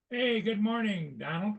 Hey, good morning, Donald.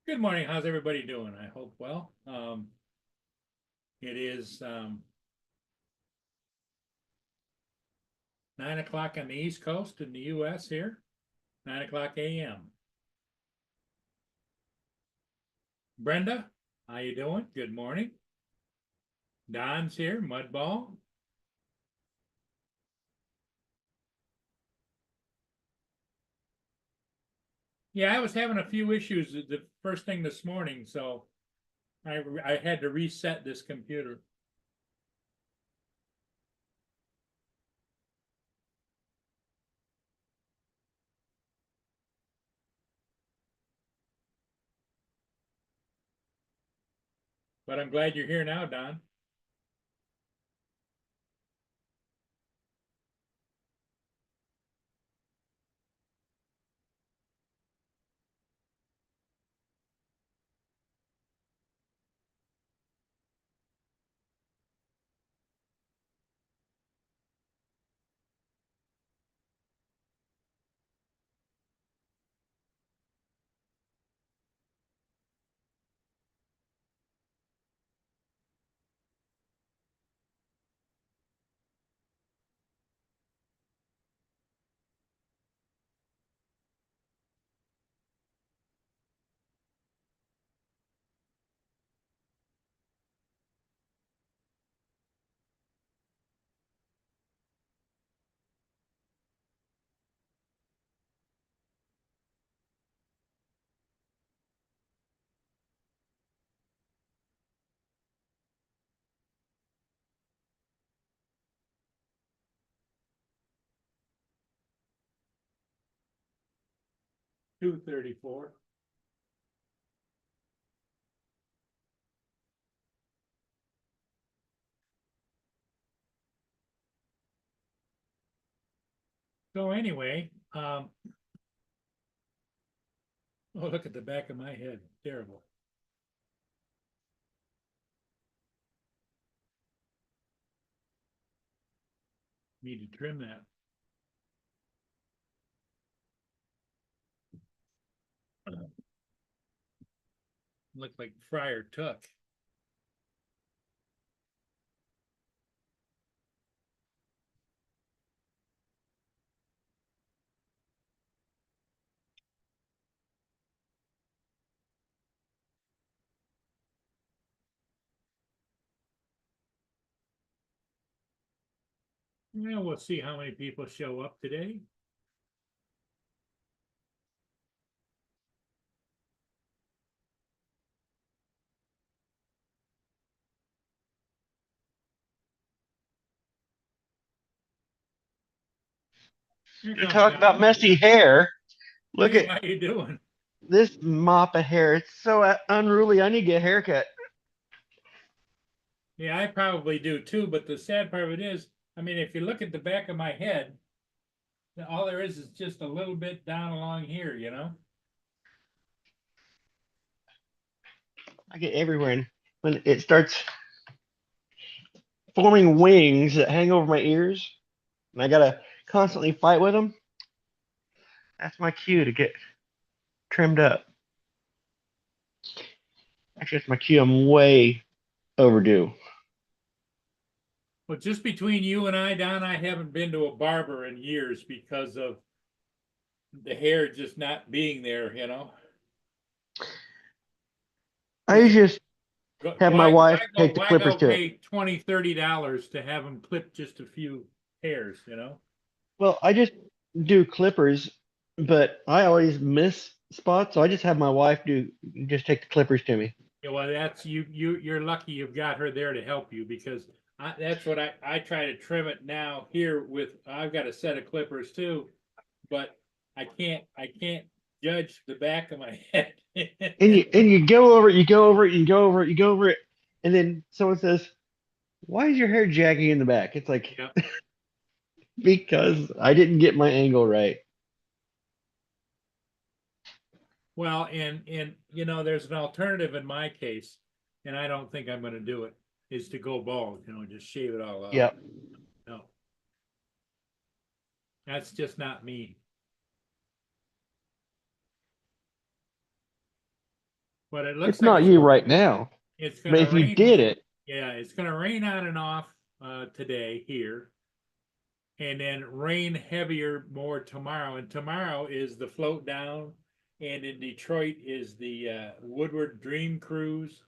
Good morning. How's everybody doing? I hope well. It is 9 o'clock on the East Coast in the US here, 9 o'clock a.m. Brenda, how you doing? Good morning. Don's here, Mudball. Yeah, I was having a few issues the first thing this morning, so I had to reset this computer. But I'm glad you're here now, Don. 2:34. So anyway, oh, look at the back of my head. Terrible. Need to trim that. Look like Friar Tuck. Yeah, we'll see how many people show up today. Here You comes talk about Don. messy hair. Look Hey, at how you doing? this mop of hair. It's so unruly. I need to get a haircut. Yeah, I probably do too, but the sad part of it is, I mean, if you look at the back of my head, all there is just a little bit down along here, you know? I get everywhere. And when it starts forming wings that hang over my ears, and I gotta constantly fight with them, that's my cue to get trimmed up. Actually, that's my cue. I'm way overdue. Well, just between you and I, Don, I haven't been to a barber in years because of the hair just not being there, you know? I just have my wife take the Why clippers go to it. pay $20, $30 to have them clip just a few hairs, you know? Well, I just do clippers, but I always miss spots, so I just have my wife just take the clippers to me. Yeah, well, that's you're lucky you've got her there to help you because that's what I try to trim it now here with I've got a set of clippers too, but I can't judge the back of my head. And you go over it, you go over it, you go over it, you go over it, and then someone says, "Why is your hair jagging in the back?" It's like Yep. because I didn't get my angle right. Well, and there's an alternative in my case, and I don't think I'm going to do it. Is to go bald, just shave it all off. Yep. No, that's just not me. But it looks It's like not you right now, it's going but to if you rain. did it, Yeah, it's going to rain on and off today here, and then rain heavier more tomorrow. And tomorrow is the float down, and in Detroit is the Woodward Dream Cruise.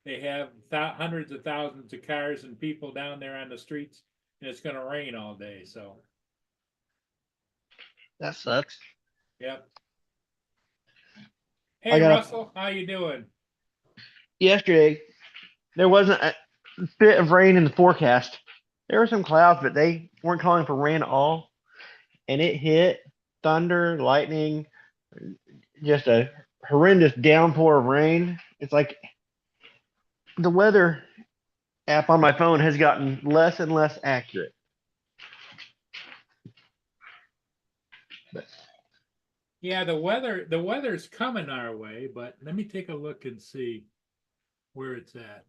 They have hundreds of thousands of cars and people down there on the streets, and it's going to rain all day. So, that sucks. yep. I Hey, got a Russell, how you doing? yesterday. There wasn't a bit of rain in the forecast. There were some clouds, but they weren't calling for rain at all. And it hit thunder, lightning, just a horrendous downpour of rain. It's like the weather app on my phone has gotten less and less accurate. But Yeah, the weather's coming our way, but let me take a look and see where it's at.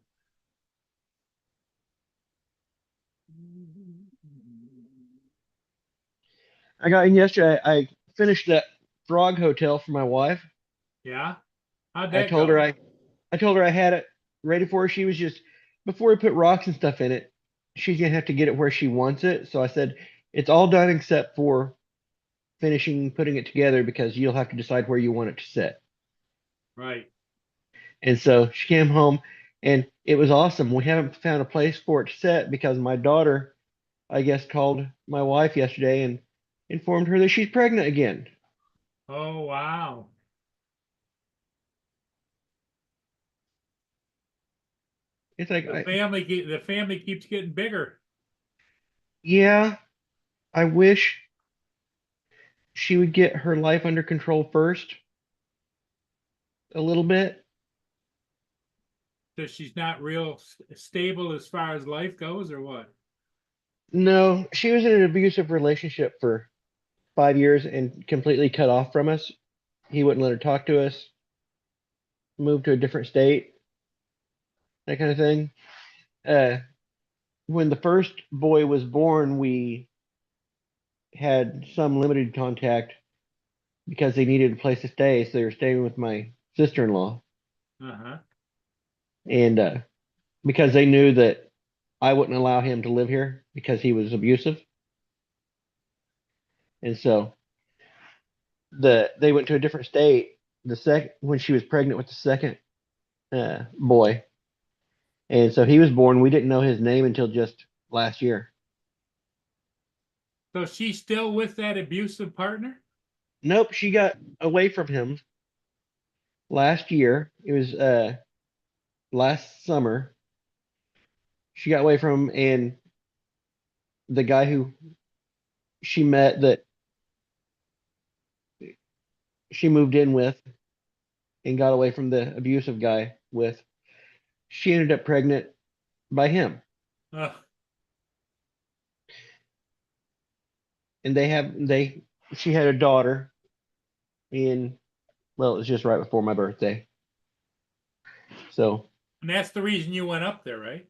I got in yesterday. I finished that frog hotel for my wife. Yeah, how'd I that told her go? I told her I had it ready for her. She was just before we put rocks and stuff in it, she's gonna have to get it where she wants it. So I said it's all done except for finishing putting it together because you'll have to decide where you want it to sit. Right. And so she came home and it was awesome. We haven't found a place for it to sit because my daughter, I guess, called my wife yesterday and informed her that she's pregnant again. Oh, wow. It's like, The family keeps getting bigger. yeah, I wish she would get her life under control first a little bit. So she's not real stable as far as life goes, or what? No, she was in an abusive relationship for 5 years and completely cut off from us. He wouldn't let her talk to us, moved to a different state, that kind of thing. Uh, when the first boy was born, we had some limited contact because they needed a place to stay, so they were staying with my sister-in-law, Uh-huh. and because they knew that I wouldn't allow him to live here because he was abusive, and so they went to a different state. The second when she was pregnant with the second boy, and so he was born. We didn't know his name until just last year. So she's still with that abusive partner? Nope, she got away from him last year. It was last summer. She got away from him, and the guy who she met that she moved in with and got away from the abusive guy with, she ended up pregnant by him. Uh, And they she had a daughter in, well, it was just right before my birthday. So and that's the reason you went up there, right?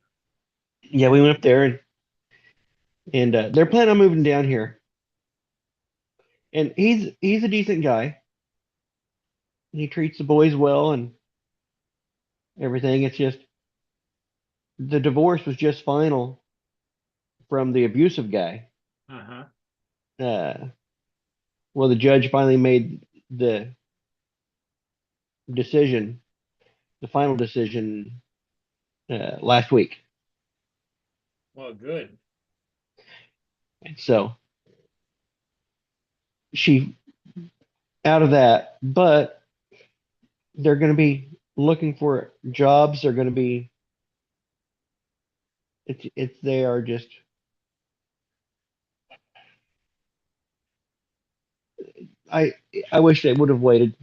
yeah, we went up there and they're planning on moving down here. And he's a decent guy. He treats the boys well and everything. It's just the divorce was just final from the abusive guy. Uh-huh. Uh, well, the judge finally made the decision, the final decision, last week. Well, good. And so she out of that, but they're going to be looking for jobs. They're going to be, they are just, I, I wish they would have waited.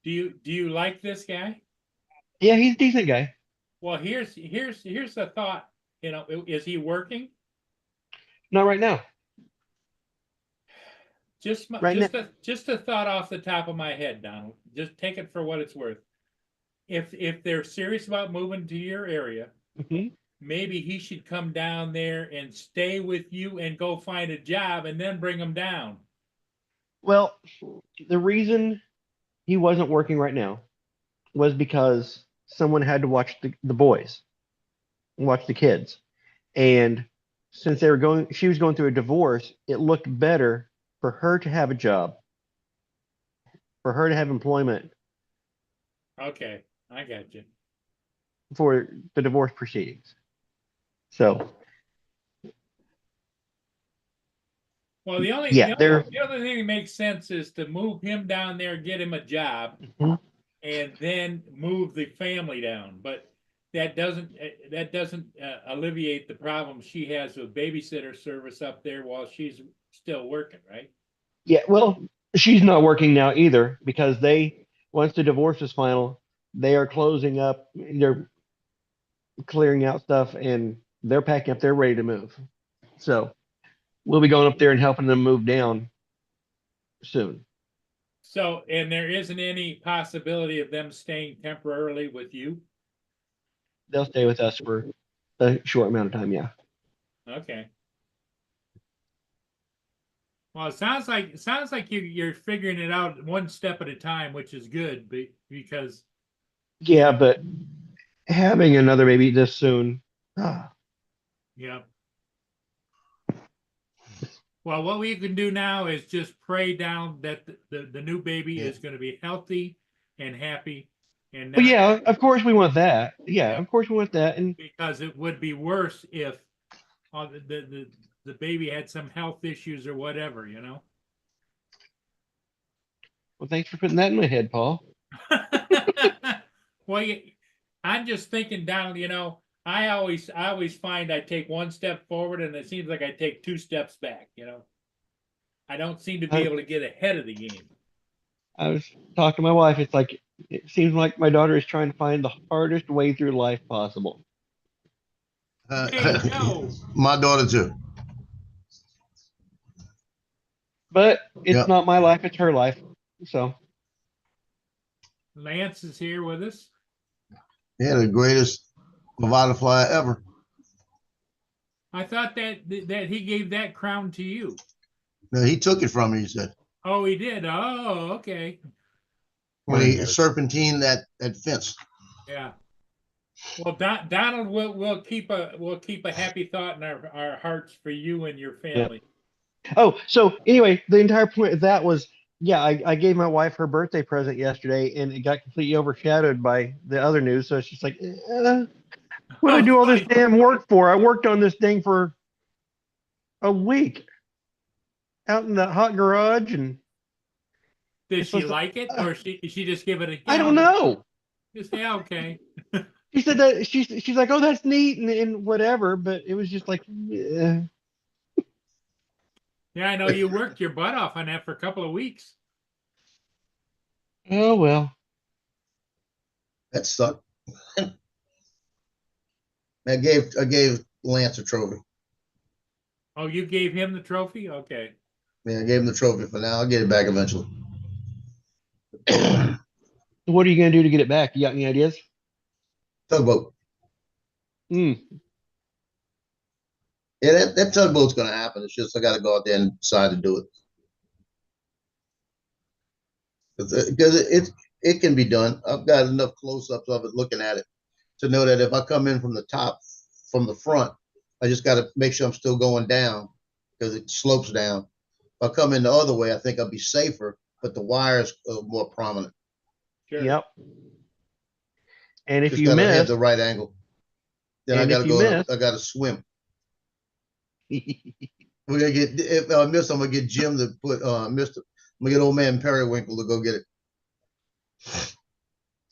Do you like this guy? Yeah, he's a decent guy. Well, here's the thought. Is he working? Not right now. Right now. Just a thought off the top of my head, Donald. Just take it for what it's worth. If they're serious about moving to your area, Mhm. maybe he should come down there and stay with you and go find a job and then bring him down. Well, the reason he wasn't working right now was because someone had to watch the boys, watch the kids. And since she was going through a divorce, it looked better for her to have a job, for her to have employment Okay, I got you. for the divorce proceedings. So, Well, the only yeah, the only they're, the other thing that makes sense is to move him down there, get him a job, Mhm. and then move the family down. But that doesn't alleviate the problem she has with babysitter service up there while she's still working, right? Yeah, well, she's not working now either because once the divorce is final, they are closing up, they're clearing out stuff, and they're packing up, they're ready to move. So we'll be going up there and helping them move down soon. So, and there isn't any possibility of them staying temporarily with you. They'll stay with us for a short amount of time. Yeah. Okay. Well, it sounds like you're figuring it out one step at a time, which is good, because you Yeah, know, but having another baby this soon, yeah. Well, what we can do now is just pray down that the new baby Yeah. is going to be healthy and happy and well, not, yeah, of course we want that. Yeah, yeah, of course we want that. And because it would be worse if the baby had some health issues or whatever. well, thanks for putting that in my head, Paul. Well, I'm just thinking down, I always find I take one step forward and it seems like I take two steps back. I don't seem to be I, able to get ahead of the game. I was talking to my wife. It's like it seems like my daughter is trying to find the hardest way through life possible. Hey, Joe, My daughter too. But it's Yep. not my life; it's her life. So Lance is here with us. Yeah, the greatest Nevada flyer ever. I thought that he gave that crown to you. No, he took it from me, he said. Oh, he did. Oh, okay. When he serpentine that fence. Yeah. Well, Donald will keep a happy thought in our hearts for you and your yeah. family. Oh, so anyway, the entire point of that was, yeah, I gave my wife her birthday present yesterday, and it got completely overshadowed by the other news. So it's just like, what did I Oh, do all this funny. damn work for? I worked on this thing for a week out in the hot garage, and Did it's she just like, like it, or she just give it a I yeah? don't know. Just say okay. She said that she's like, oh, that's neat and whatever, but it was just like, Yeah, I know you worked your butt off on that for a couple of weeks. oh well. That sucked. I gave Lance a trophy. Oh, you gave him the trophy? Okay. Yeah, I gave him the trophy for now. I'll get it back eventually. What are you gonna do to get it back? You got any ideas? Tugboat. Hmm. Yeah, that tugboat's gonna happen. It's just I gotta go out there and decide to do it. Because it can be done. I've got enough close-ups of it looking at it to know that if I come in from the top, from the front, I just got to make sure I'm still going down because it slopes down. If I come in the other way, I think I'll be safer, but the wires are more prominent. Sure. Yep. And if Just you got to have miss, the right angle. Then I and got if to you go. miss, I got to swim. We're gonna get if I miss, I'm gonna get Jim to put Mr. I'm gonna get old man Periwinkle to go get it.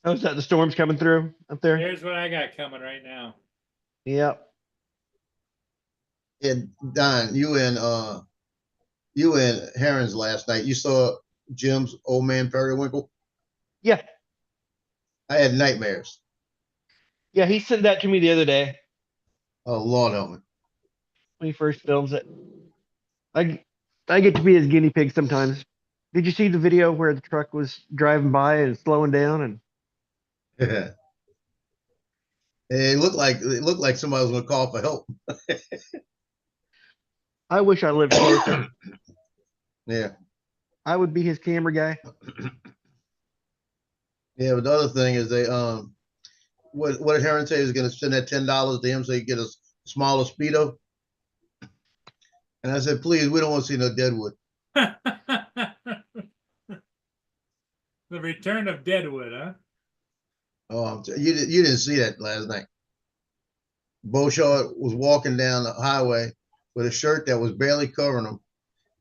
Oh, is that the storms coming through up there? Here's what I got coming right now. Yep. And Don, you and Herons last night. You saw Jim's old man Periwinkle. Yeah. I had nightmares. Yeah, he sent that to me the other day Oh Lord help me. when he first films it. I I get to be his guinea pig sometimes. Did you see the video where the truck was driving by and slowing down and It looked like somebody was gonna call for help. I wish I lived closer. Yeah. I would be his camera guy. Yeah, but the other thing is they what did Heron say is gonna send that $10 to him so he can get a smaller speedo? And I said, please, we don't want to see no Deadwood. The return of Deadwood, huh? Oh, you didn't see that last night. Beauchard was walking down the highway with a shirt that was barely covering him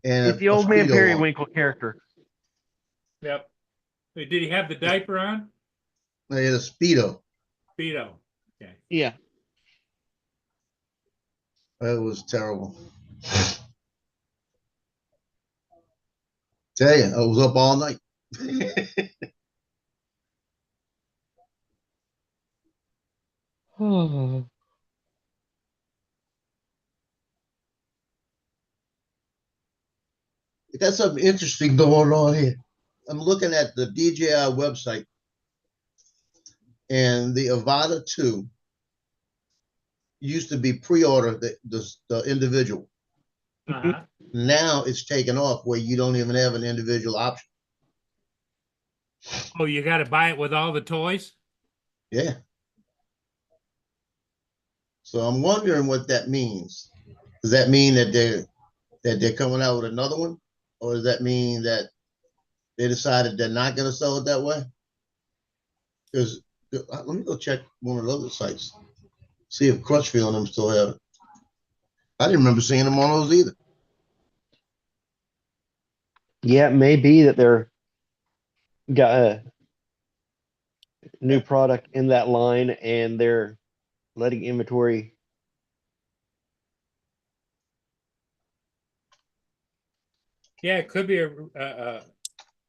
and It's the a old man Speedo on. Periwinkle character. Yep. Wait, did he have the diaper on? He had a Speedo. Speedo. Okay. Yeah. It was terrible. Tell you, I was up all night. Oh. Got something interesting going on here. I'm looking at the DJI website and the Avata 2 used to be pre-order the individual. Uh-huh. Now it's taken off where you don't even have an individual option. Oh, you got to buy it with all the toys? Yeah. So I'm wondering what that means. Does that mean that they're coming out with another one, or does that mean that they decided they're not going to sell it that way? Because let me go check one of the other sites, see if Crutchfield and them still have it. I didn't remember seeing them on those either. Yeah, it may be that they're got a new product in that line and they're letting inventory. Yeah, it could be a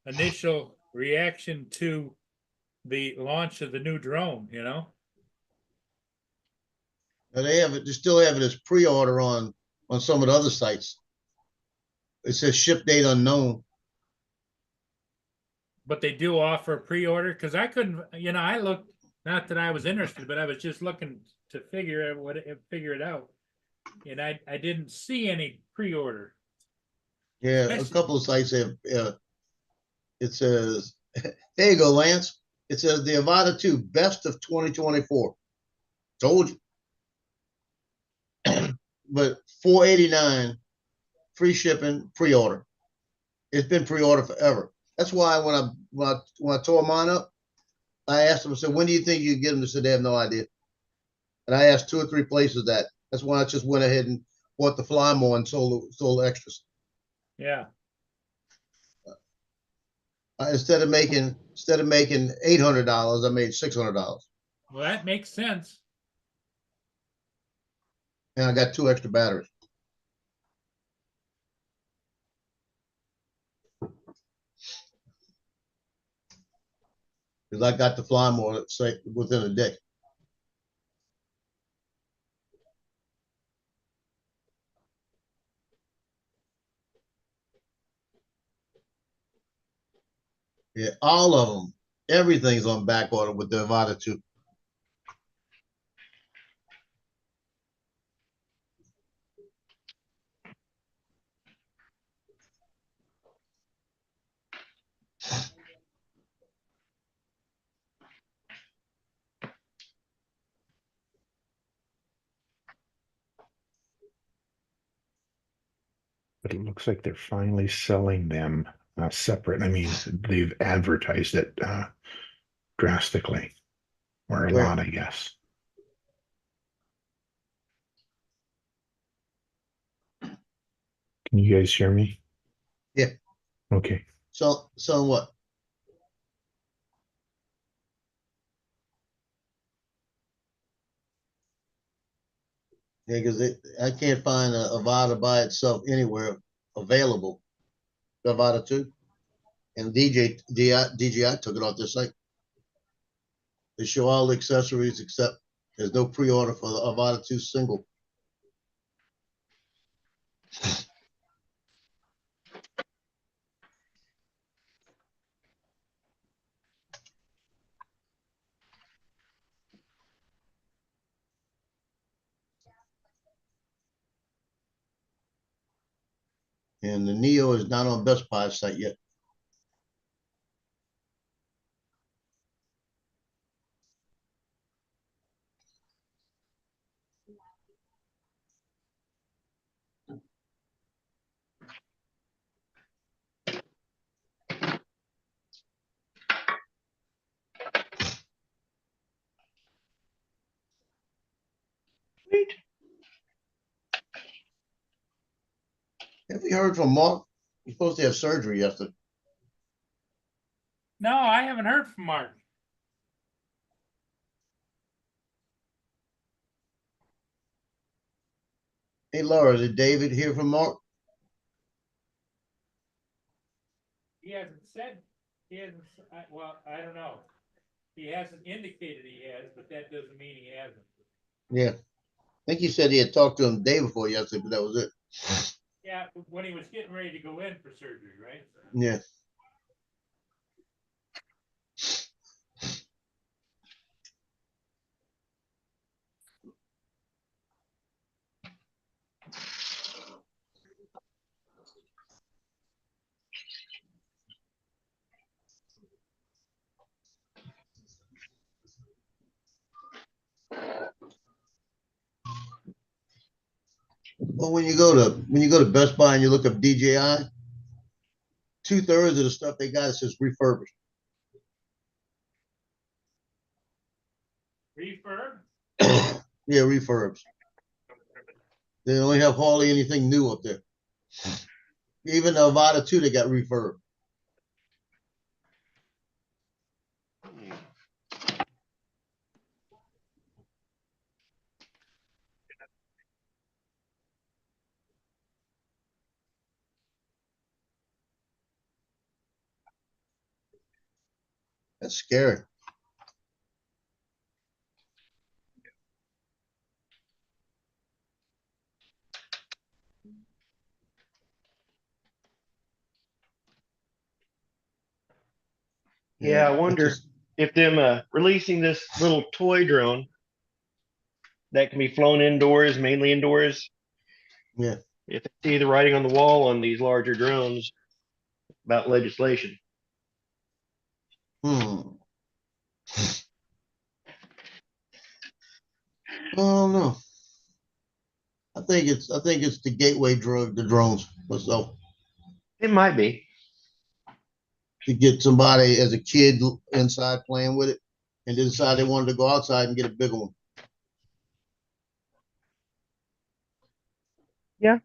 initial reaction to the launch of the new drone, you know? Now they have it. They still have it as pre-order on some of the other sites. It says ship date unknown. But they do offer pre-order because I couldn't, I looked, not that I was interested, but I was just looking to figure it out. And I didn't see any pre-order. Yeah, a couple of sites have. It says, there you go, Lance. It says the Avata 2 best of 2024. Told you. But $489 free shipping pre-order. It's been pre-order forever. That's why when I tore mine up, I asked them, I said, when do you think you can get them? They said they have no idea. And I asked 2 or 3 places that. That's why I just went ahead and bought the Fly More and sold extras. Yeah. Instead of making $800, I made $600, Well, that makes sense. and I got 2 extra batteries. Because I got the Fly More say within a day. Yeah, all of them. Everything's on back order with the Avata 2. But it looks like they're finally selling them separate. I mean, they've advertised it drastically, or a Where? lot, I guess. Can you guys hear me? Yeah. Okay. So what? Yeah, because I can't find a Avada by itself anywhere available. Avada 2. And DJI took it off their site. They show all the accessories except there's no pre-order for the Avada 2 single. And the Neo is not on Best Buy site yet. Sweet. Have you heard from Mark? He's supposed to have surgery yesterday. No, I haven't heard from Mark. Hey, Laura, did David hear from Mark? He hasn't said, well, I don't know. He hasn't indicated he has, but that doesn't mean he hasn't. Yeah. I think he said he had talked to him the day before yesterday, but that was it. Yeah, when he was getting ready to go in for surgery, right? Yeah. Well, when you go to Best Buy and you look up DJI, 2/3 of the stuff they got says refurbished. Refurb? Yeah, refurbs. They don't have hardly anything new up there. Even the Avada 2, they got refurb. That's scary. Yeah, I it's wonder just- if them releasing this little toy drone that can be flown indoors, mainly indoors. yeah. If they see the writing on the wall on these larger drones about legislation. Hmm. Oh no. I think it's the gateway drug, the drones. So It might be. to get somebody as a kid inside playing with it, and then decide they wanted to go outside and get a bigger one. Yeah.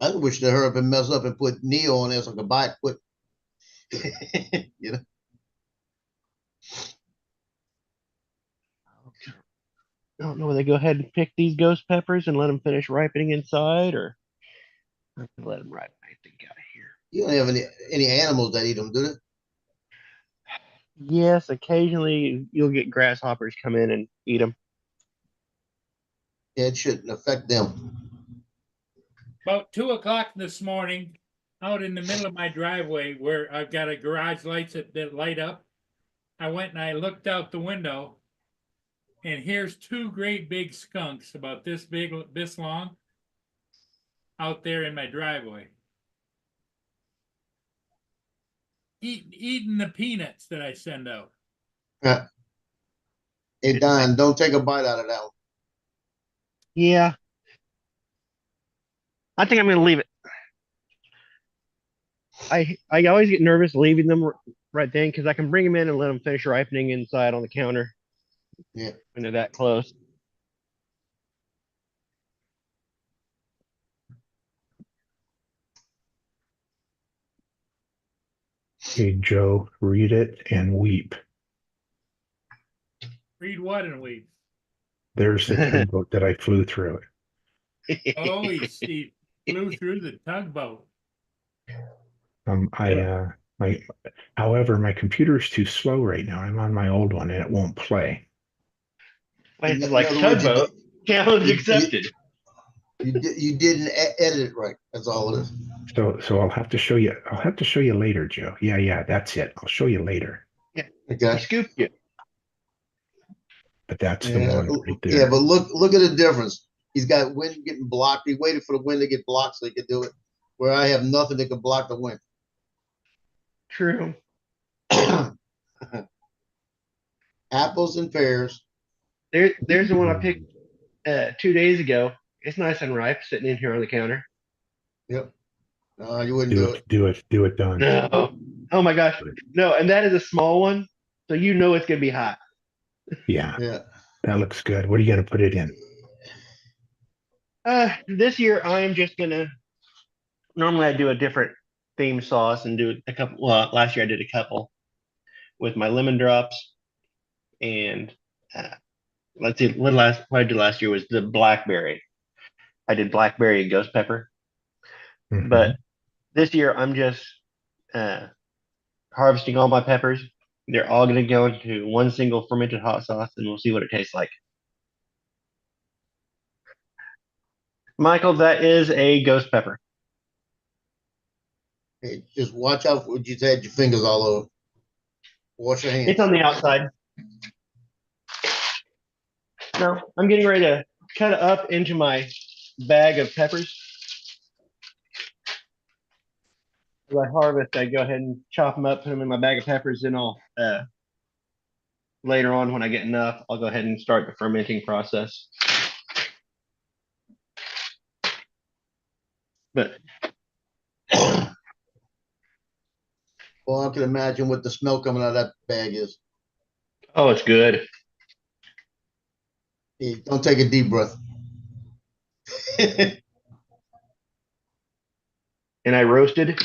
I wish they hurry up and mess up and put Neo on there so I could buy it quick. You know. I don't know whether they go ahead and pick these ghost peppers and let them finish ripening inside, or let them ripen. I think out of here. You don't have any animals that eat them, do they? Yes, occasionally you'll get grasshoppers come in and eat them. Yeah, it shouldn't affect them. About 2 o'clock this morning, out in the middle of my driveway where I've got a garage lights that light up. I went and I looked out the window, and here's two great big skunks about this big, this long, out there in my driveway. Eating the peanuts that I send out. Hey Don, don't take a bite out of that one. Yeah. I think I'm going to leave it. I always get nervous leaving them right then because I can bring them in and let them finish ripening inside on the counter Yeah. when they're that close. Hey, Joe, read it and weep. Read what and we? There's the tugboat that I flew through. Oh, he flew through the tugboat. However, my computer is too slow right now. I'm on my old one and it won't play. It's In like other words, tugboat. Challenge you- accepted. you didn't edit it right. That's all it is. So I'll have to show you. I'll have to show you later, Joe. Yeah, that's it. I'll show you later. I Okay. scooped you. But that's the Yeah, one right yeah, there. but look at the difference. He's got wind getting blocked. He waited for the wind to get blocked so he could do it. Where I have nothing that can block the wind. True. Apples and pears. There's the one I picked 2 days ago. It's nice and ripe, sitting in here on the counter. Yep. No, you wouldn't Do do it. it, do it, do it, Don. No. Oh my gosh. No, and that is a small one, so you know it's gonna be hot. Yeah, Yeah. that looks good. What are you gonna put it in? This year I am just gonna. Normally I do a different theme sauce and do a couple. Well, last year I did a couple with my lemon drops and let's see. What I did last year was the blackberry. I did blackberry and ghost pepper, Mhm. but this year I'm just harvesting all my peppers. They're all going to go into one single fermented hot sauce, and we'll see what it tastes like. Michael, that is a ghost pepper. Hey, just watch out for you had your fingers all over. Wash your hands. It's on the outside. No, I'm getting ready to cut it up into my bag of peppers. As I harvest, I go ahead and chop them up, put them in my bag of peppers, and I'll later on when I get enough, I'll go ahead and start the fermenting process. But Well, I can imagine what the smell coming out of that bag is. oh, it's good. Hey, don't take a deep breath. And I roasted.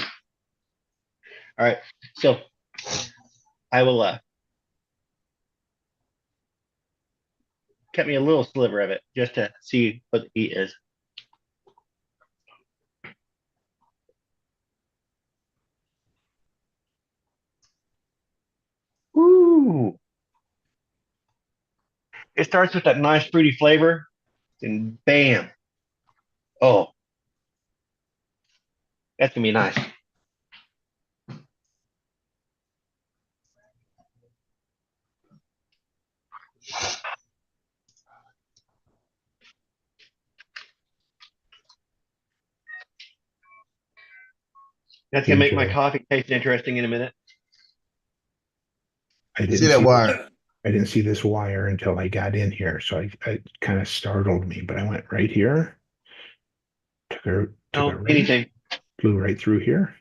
All right, so I will cut me a little sliver of it just to see what the heat is. Ooh. It starts with that nice fruity flavor, and bam. Oh, that's gonna be nice. That's gonna make my Joe, coffee taste interesting in a minute. I You didn't see that see wire? I didn't see this wire until I got in here, so I kind of startled me. But I went right here, took a Oh, right, anything. flew right through here.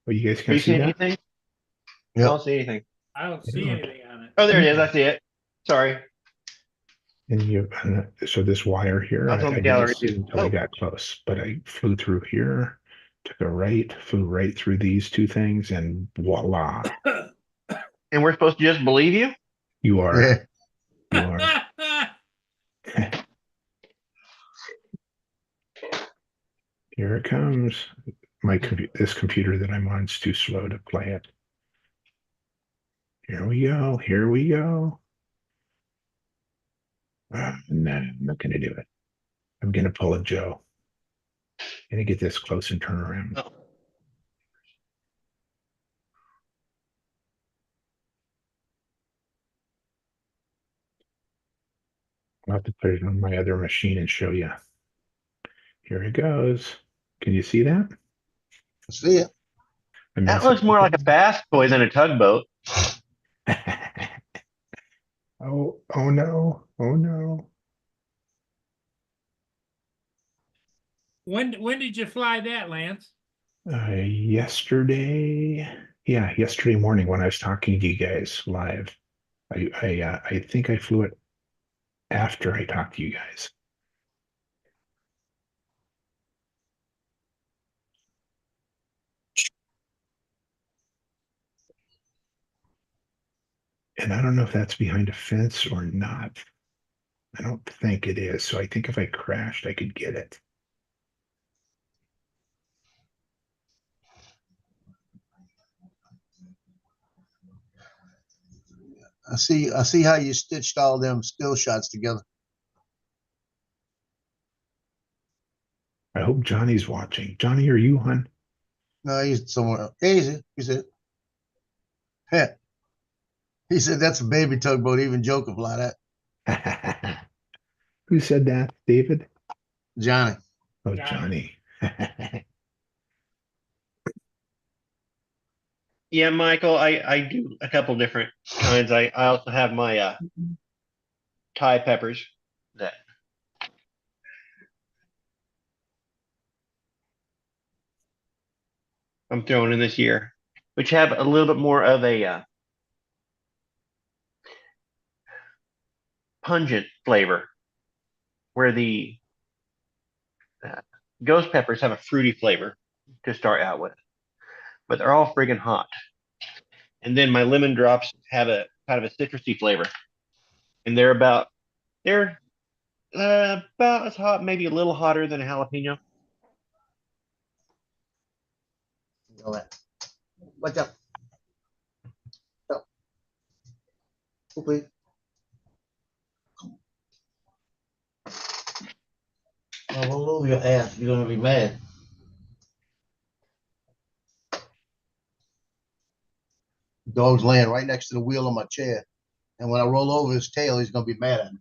Oh, you guys Are can you see seeing that? anything? I Yep. don't see anything. I don't see anything on it. Oh, there it is. I see it. Sorry. And so this wire here, That's on I the gallery didn't see too. until I Oh. got close, but I flew through here, took a right, flew right through these two things, and voila, And we're supposed to just believe you? you are, Yeah. you are. Here it comes. This computer that I'm on is too slow to play it. Here we go. Here we go. No, I'm not going to do it. I'm going to pull a Joe. Going to get this close and turn around. Oh. I'll have to put it on my other machine and show you. Here it goes. Can you see that? See it? I mean, That looks more like a bass toy than a tugboat. oh no. Oh no. When did you fly that, Lance? Yesterday, yeah, yesterday morning when I was talking to you guys live, I think I flew it after I talked to you guys. And I don't know if that's behind a fence or not. I don't think it is. So I think if I crashed, I could get it. I see how you stitched all them still shots together. I hope Johnny's watching. Johnny, are you on? No, he's somewhere else. Easy. He said, "Heh." He said, that's a baby tugboat. Even Joe can fly that. Who said that? David? Johnny. Oh, Johnny. Johnny. Yeah, Michael, I do a couple different kinds. I also have my Thai peppers that I'm throwing in this year, which have a little bit more of a pungent flavor, where the uh, ghost peppers have a fruity flavor to start out with, but they're all friggin' hot. And then my lemon drops have a kind of a citrusy flavor, and they're about as hot, maybe a little hotter than a jalapeno. Watch out. Please. I roll over your ass. You're gonna be mad. Dog's laying right next to the wheel of my chair, and when I roll over his tail, he's gonna be mad at me.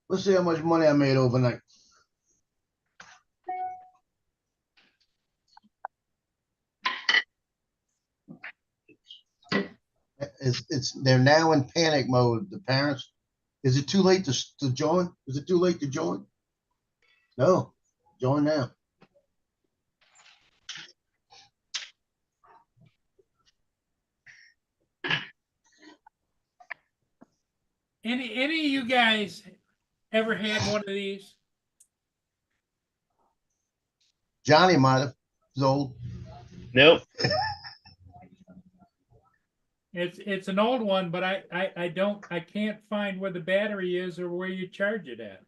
Let's see how much money I made overnight. It's they're now in panic mode. The parents. Is it too late to join? Is it too late to join? No, join now. Any of you guys ever had one of these? Johnny might have. He's old. Nope. It's an old one, but I can't find where the battery is or where you charge it at.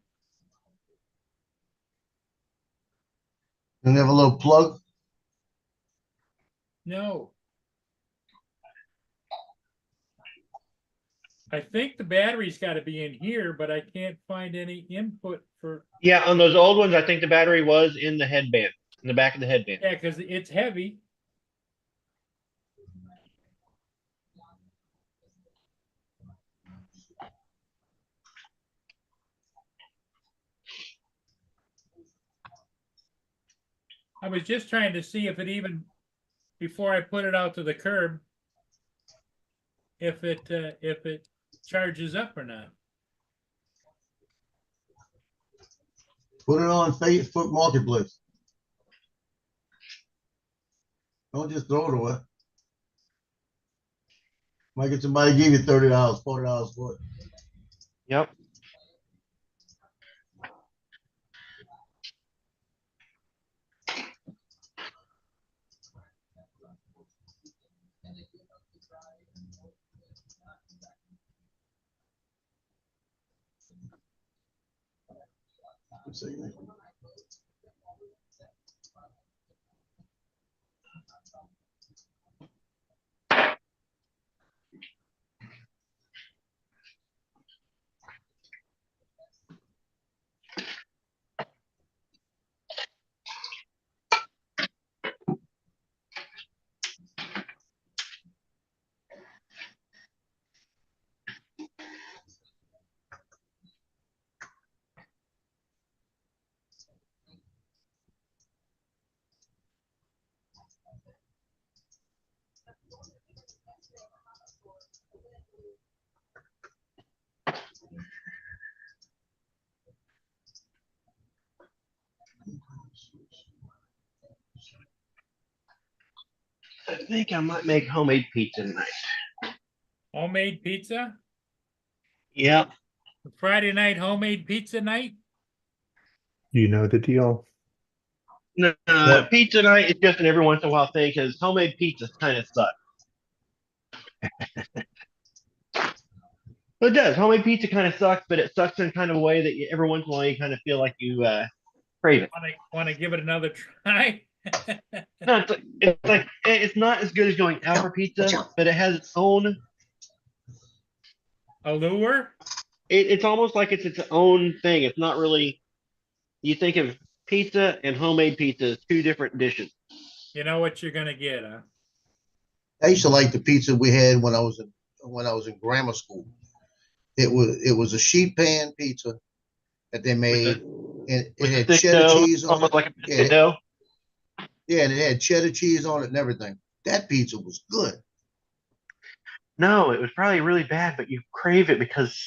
And they have a little plug. No. I think the battery's got to be in here, but I can't find any input for. Yeah, on those old ones, I think the battery was in the headband, in the back of the headband. Yeah, because it's heavy. I was just trying to see if it even, before I put it out to the curb, if it charges up or not. Put it on Facebook Marketplace. Don't just throw it away. Might get somebody to give you $30, $40 for it. Yep. Let's see. think I might make homemade pizza tonight. Homemade pizza? Yep. Friday night homemade pizza night? You know the deal. No, What? pizza night is just an every once in a while thing because homemade pizzas kind of suck. Well, it does. Homemade pizza kind of sucks, but it sucks in kind of a way that every once in a while you kind of feel like you crave it. Want to give it another try? No, it's not as good as going out for pizza, but it has its own. Allure? It's almost like it's its own thing. It's not really. You think of pizza and homemade pizza as two different dishes. You know what you're gonna get, huh? I used to like the pizza we had when I was in grammar school. It was a sheet pan pizza that they made, and it With the had thick cheddar dough, cheese on almost it. like a Yeah, thick dough. yeah, and it had cheddar cheese on it and everything. That pizza was good. No, it was probably really bad, but you crave it because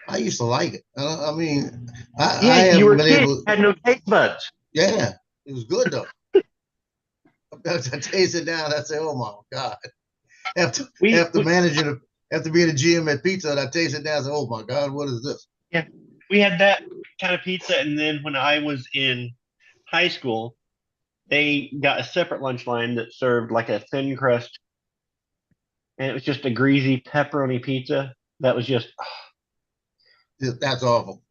I used to like it. I mean, yeah, I you were haven't a been kid, able. had no taste buds. Yeah, it was good though. I taste it down. I say, "Oh my god!" After We, after we managing a, after being a GM at Pizza, Hut, I taste it down. I say, "Oh my god, what is this?" yeah, we had that kind of pizza, and then when I was in high school, they got a separate lunch line that served like a thin crust, and it was just a greasy pepperoni pizza. That was just That's awful.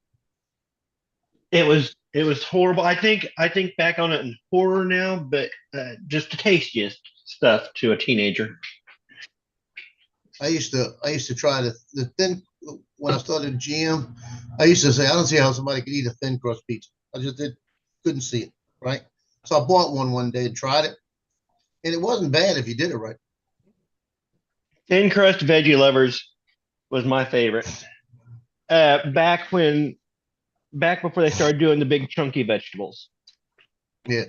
it was horrible. I think back on it in horror now, but just the tastiest stuff to a teenager. I used to try the thin when I started GM. I used to say, I don't see how somebody could eat a thin crust pizza. I just couldn't see it, right? So I bought one day and tried it, and it wasn't bad if you did it right. Thin crust veggie lovers was my favorite. Back before they started doing the big chunky vegetables. Yeah,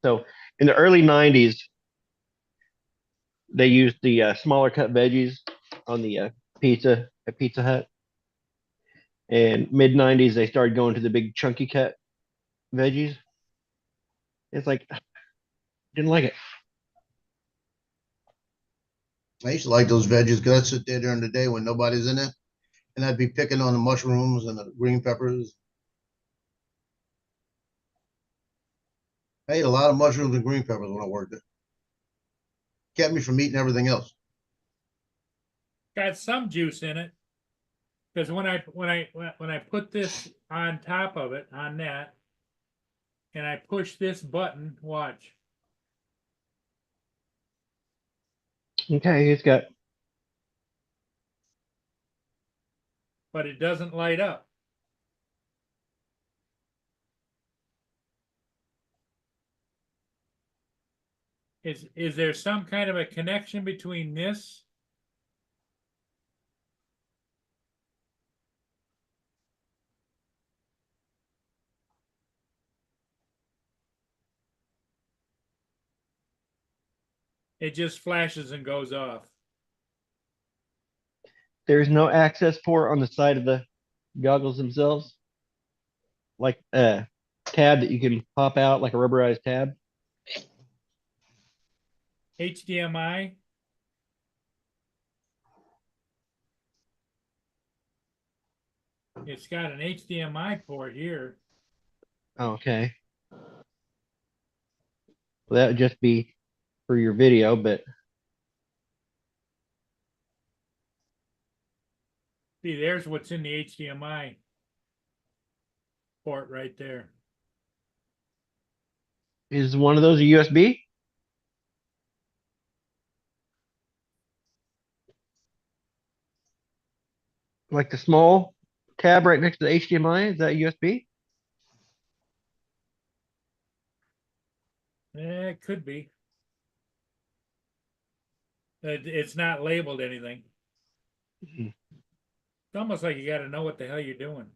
So in the early '90s, they used the smaller cut veggies on the pizza at Pizza Hut. And mid '90s, they started going to the big chunky cut veggies. It's like didn't like it. I used to like those veggies because I'd sit there during the day when nobody's in it, and I'd be picking on the mushrooms and the green peppers. I ate a lot of mushrooms and green peppers when I worked there. Kept me from eating everything else. Got some juice in it. Because when I put this on top of it, on that, and I push this button, watch. Okay, it's got But it doesn't light up. Is there some kind of a connection between this? It just flashes and goes off. there's no access port on the side of the goggles themselves, like a tab that you can pop out like a rubberized tab. HDMI. It's got an HDMI port here. Okay. Well, that would just be for your video, but See, there's what's in the HDMI port right there. is one of those a USB? Like the small tab right next to the HDMI? Is that USB? It could be. It's not labeled anything. Mhm. It's almost like you got to know what the hell you're doing.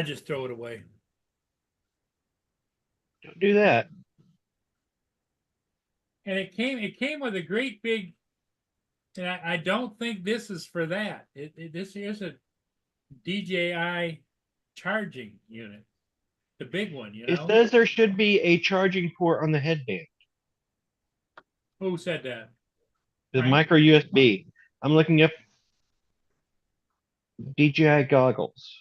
Just throw it away. Don't do that. And it came with a great big And I don't think this is for that. This is a DJI charging unit, the big one, you It know? says there should be a charging port on the headband, Who said that? the Right. micro USB. I'm looking up DJI goggles.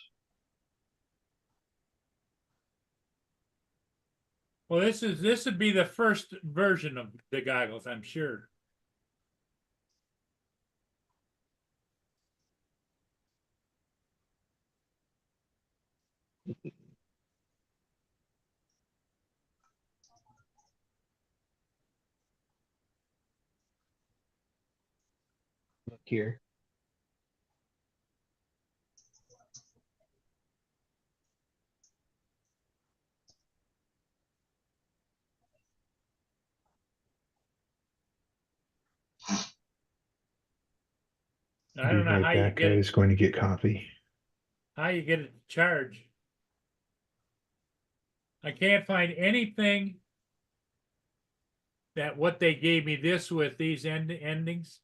Well, this would be the first version of the goggles, I'm sure. Look here. I Be don't know right how you back, get it, guys. Going to get coffee. how you get it to charge. I can't find anything that what they gave me this with these endings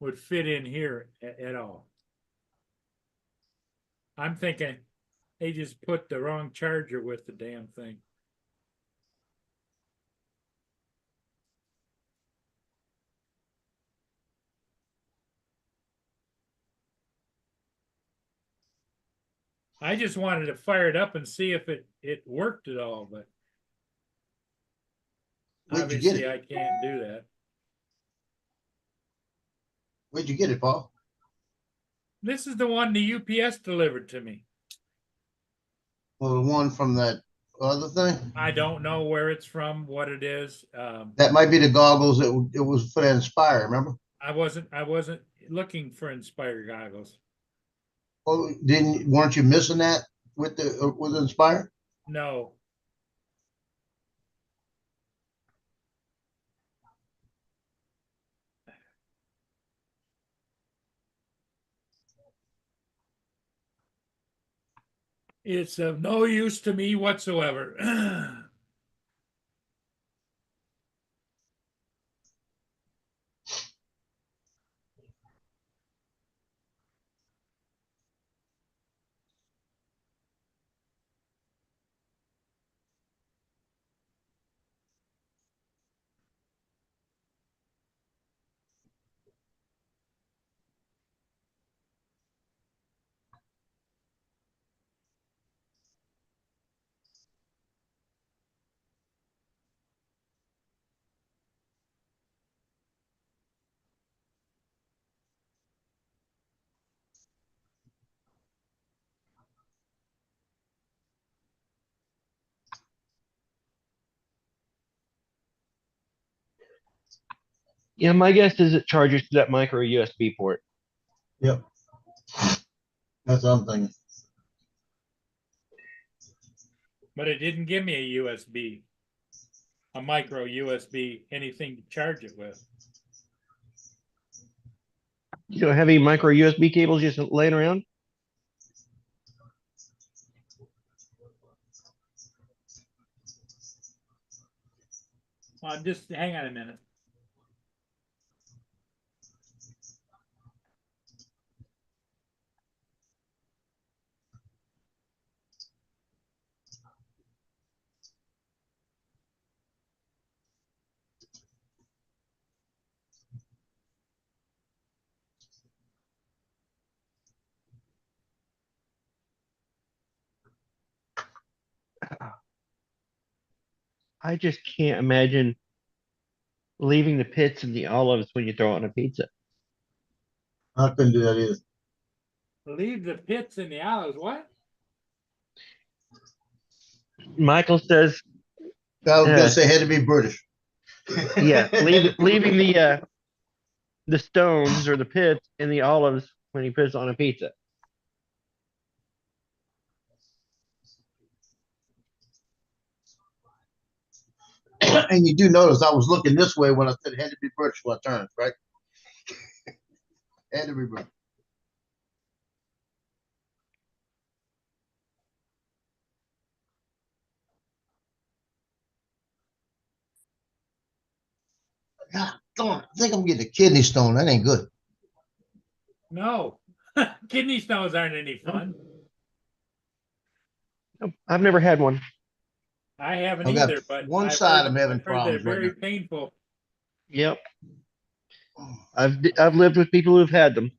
would fit in here at all. I'm thinking they just put the wrong charger with the damn thing. I just wanted to fire it up and see if it worked at all, but Where'd you get obviously it? I can't do that. Where'd you get it, Paul? This is the one the UPS delivered to me. Well, the one from that other thing? I don't know where it's from, what it is. That might be the goggles that it was for that Inspire, remember? I wasn't looking for Inspire goggles. Oh, weren't you missing that with Inspire? No. It's of no use to me whatsoever. Yeah, my guess is it charges to that micro USB port. Yep. That's what I'm thinking. But it didn't give me a USB, a micro USB, anything to charge it with. You know, heavy micro USB cables just laying around. Just hang on a minute. I just can't imagine leaving the pits and the olives when you throw it on a pizza. I couldn't do that either. Leave the pits in the olives. What? Michael says, I was gonna say had to be British. yeah, leaving the stones or the pits in the olives when he puts it on a pizza. And you do notice I was looking this way when I said it had to be British when I turned, right? Had to be British. Darn, I think I'm getting a kidney stone. That ain't good. No, kidney stones aren't any fun. Nope, I've never had one. I haven't I've got either, but one side I'm having I've heard they're problems right very now. painful. Yep, I've lived with people who've had them.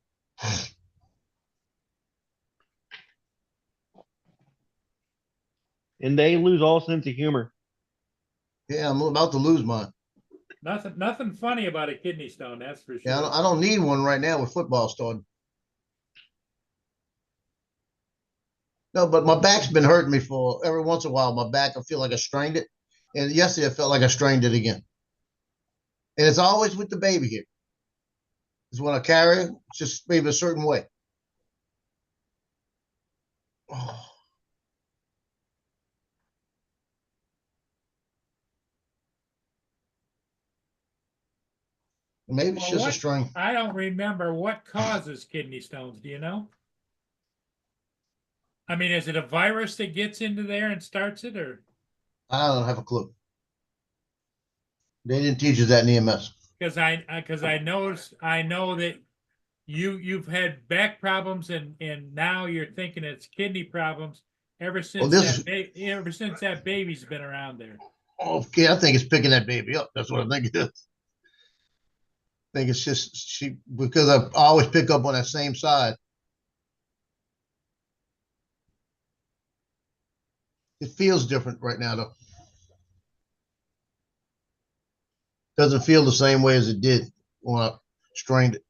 And they lose all sense of humor. Yeah, I'm about to lose mine. Nothing funny about a kidney stone, that's for Yeah, sure. I don't need one right now with football starting. No, but my back's been hurting me for every once in a while. My back, I feel like I strained it. And yesterday I felt like I strained it again. And it's always with the baby here. It's when I carry it, it's just maybe a certain way. Oh, maybe it's Well, just a what strain. I don't remember what causes kidney stones. Do you know? I mean, is it a virus that gets into there and starts it, or I don't have a clue. They didn't teach us that in EMS. because I know that you've had back problems and now you're thinking it's kidney problems Well, this is ever since that baby's been around there. okay. I think it's picking that baby up. That's what I think it is. I think it's just she because I always pick up on that same side. It feels different right now, though. Doesn't feel the same way as it did when I strained it.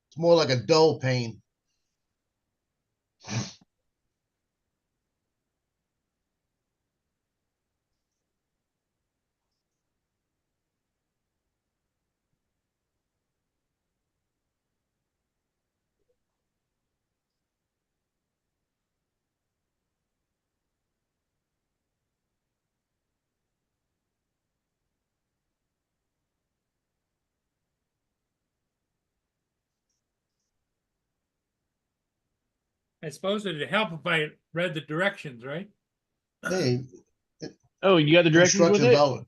It's more like a dull pain. I suppose it'd help if I read the directions, right? Hey, Oh, you got the directions with construction's it? always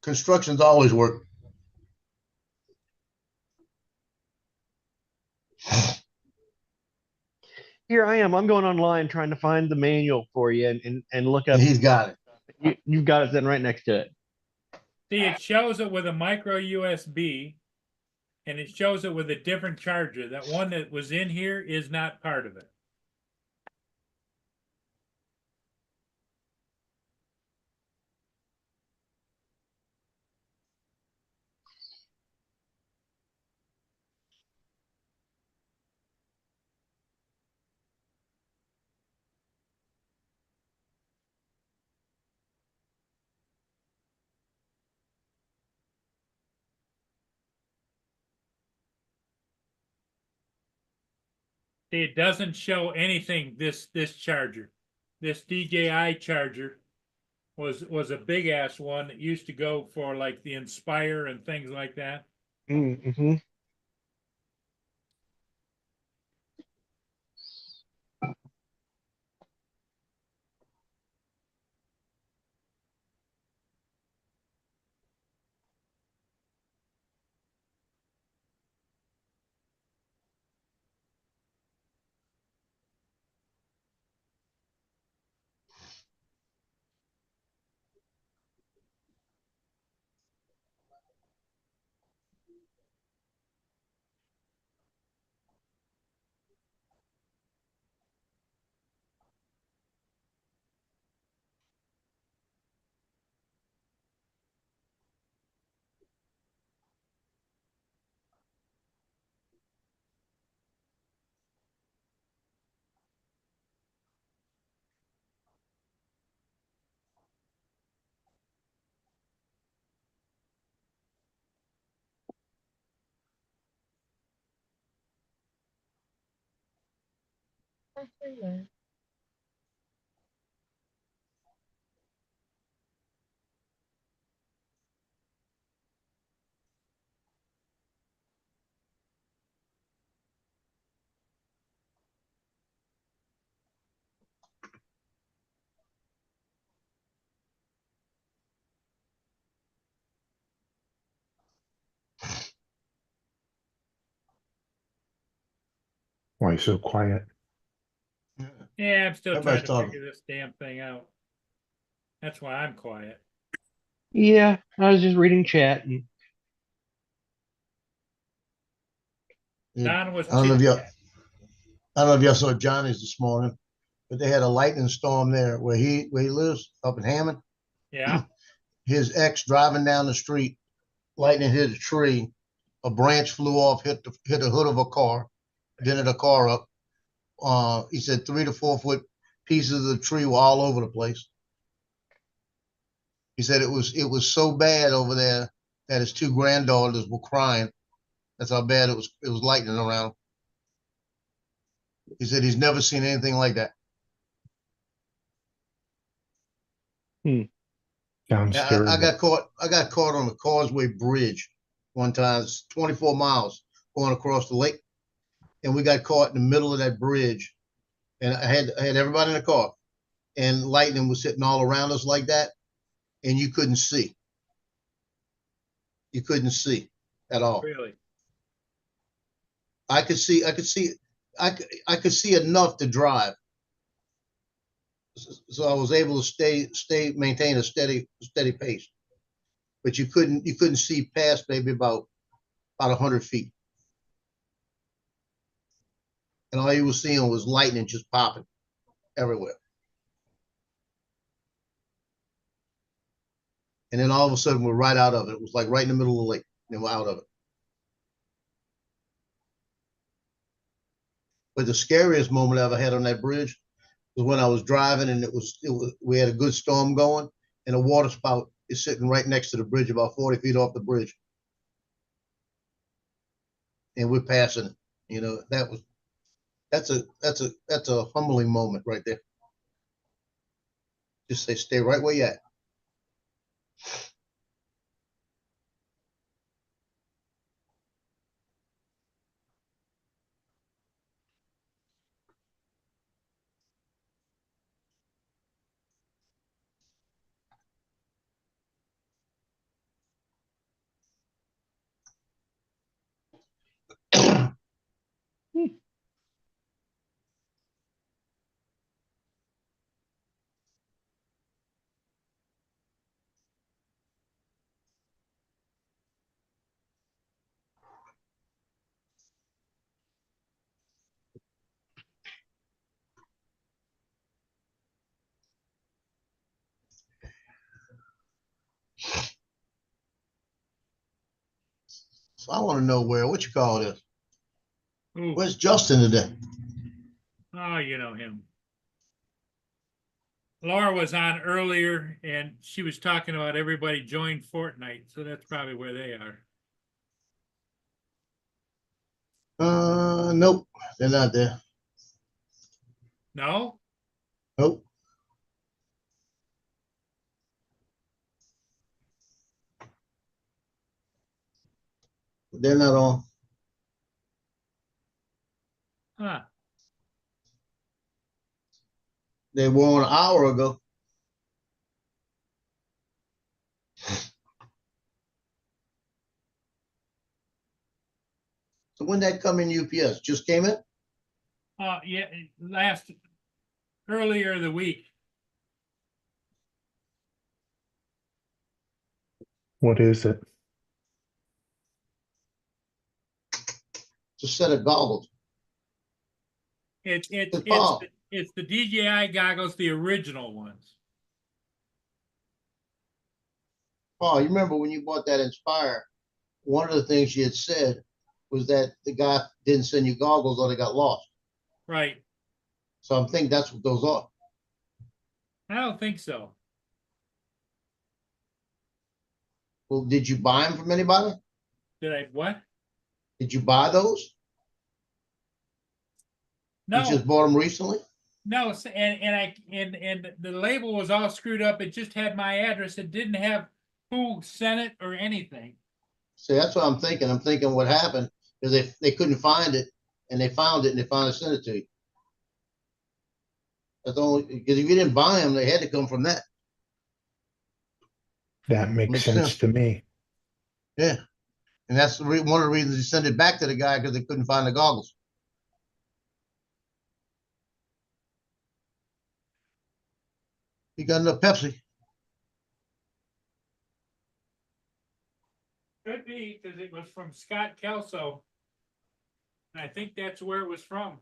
construction's always work. Here I am. I'm going online trying to find the manual for you and look up. He's got it. You've got it then right next to it. See, it shows it with a micro USB and it shows it with a different charger. That one that was in here is not part of it. See, it doesn't show anything, this charger. This DJI charger was a big ass one that used to go for like the Inspire and things like that. Mm-hmm. Why so quiet? Yeah, I'm still trying Everybody's to talking. figure this damn thing out. That's why I'm quiet. Yeah, I was just reading chat and Don was I don't know if chit y'all, chat. I don't know if y'all saw Johnny's this morning, but they had a lightning storm there where he lives up in Hammond. Yeah, His ex driving down the street, lightning hit a tree, a branch flew off, hit the hood of a car, dented a car up. He said 3 to 4 foot pieces of the tree were all over the place. He said it was so bad over there that his two granddaughters were crying. That's how bad it was. It was lightning around. He said he's never seen anything like that. Sounds Yeah, I terrible. got caught. I got caught on the Causeway Bridge one time. It's 24 miles going across the lake, and we got caught in the middle of that bridge. And I had everybody in the car, and lightning was hitting all around us like that, and you couldn't see. You couldn't see at all. really. I could see. I could see. I could see enough to drive. So I was able to maintain a steady pace. But you couldn't see past maybe about 100 feet, and all you were seeing was lightning just popping everywhere. And then all of a sudden we're right out of it. It was like right in the middle of the lake, and we're out of it. But the scariest moment I ever had on that bridge was when I was driving, and we had a good storm going, and a water spout is sitting right next to the bridge, about 40 feet off the bridge, and we're passing it. You know, that's a humbling moment right there. Just say, stay right where you at. So I want to know what you call this. Ooh, Where's Justin today? oh, you know him. Laura was on earlier and she was talking about everybody joined Fortnite, so that's probably where they are. Nope, they're not there. No? Nope. They're not on. Huh. They were on an hour ago. So when that come in UPS? Just came in? Yeah, earlier the week. What is it? It's a set of goggles. It's It's Paul. it's the DJI goggles, the original ones. Paul, you remember when you bought that Inspire, one of the things you had said was that the guy didn't send you goggles or they got lost. Right. So I'm thinking that's what those are. I don't think so. Well, did you buy them from anybody? Did I what? Did you buy those? You No, just bought them recently? no, and the label was all screwed up. It just had my address. It didn't have who sent it or anything. See, that's what I'm thinking. I'm thinking what happened is they couldn't find it, and they found it, and they finally sent it to you. That's only because if you didn't buy them, they had to come from that. That makes Makes sense sense. to me. Yeah, and that's one of the reasons he sent it back to the guy, because they couldn't find the goggles. You got enough Pepsi? Could be, because it was from Scott Kelso. And I think that's where it was from.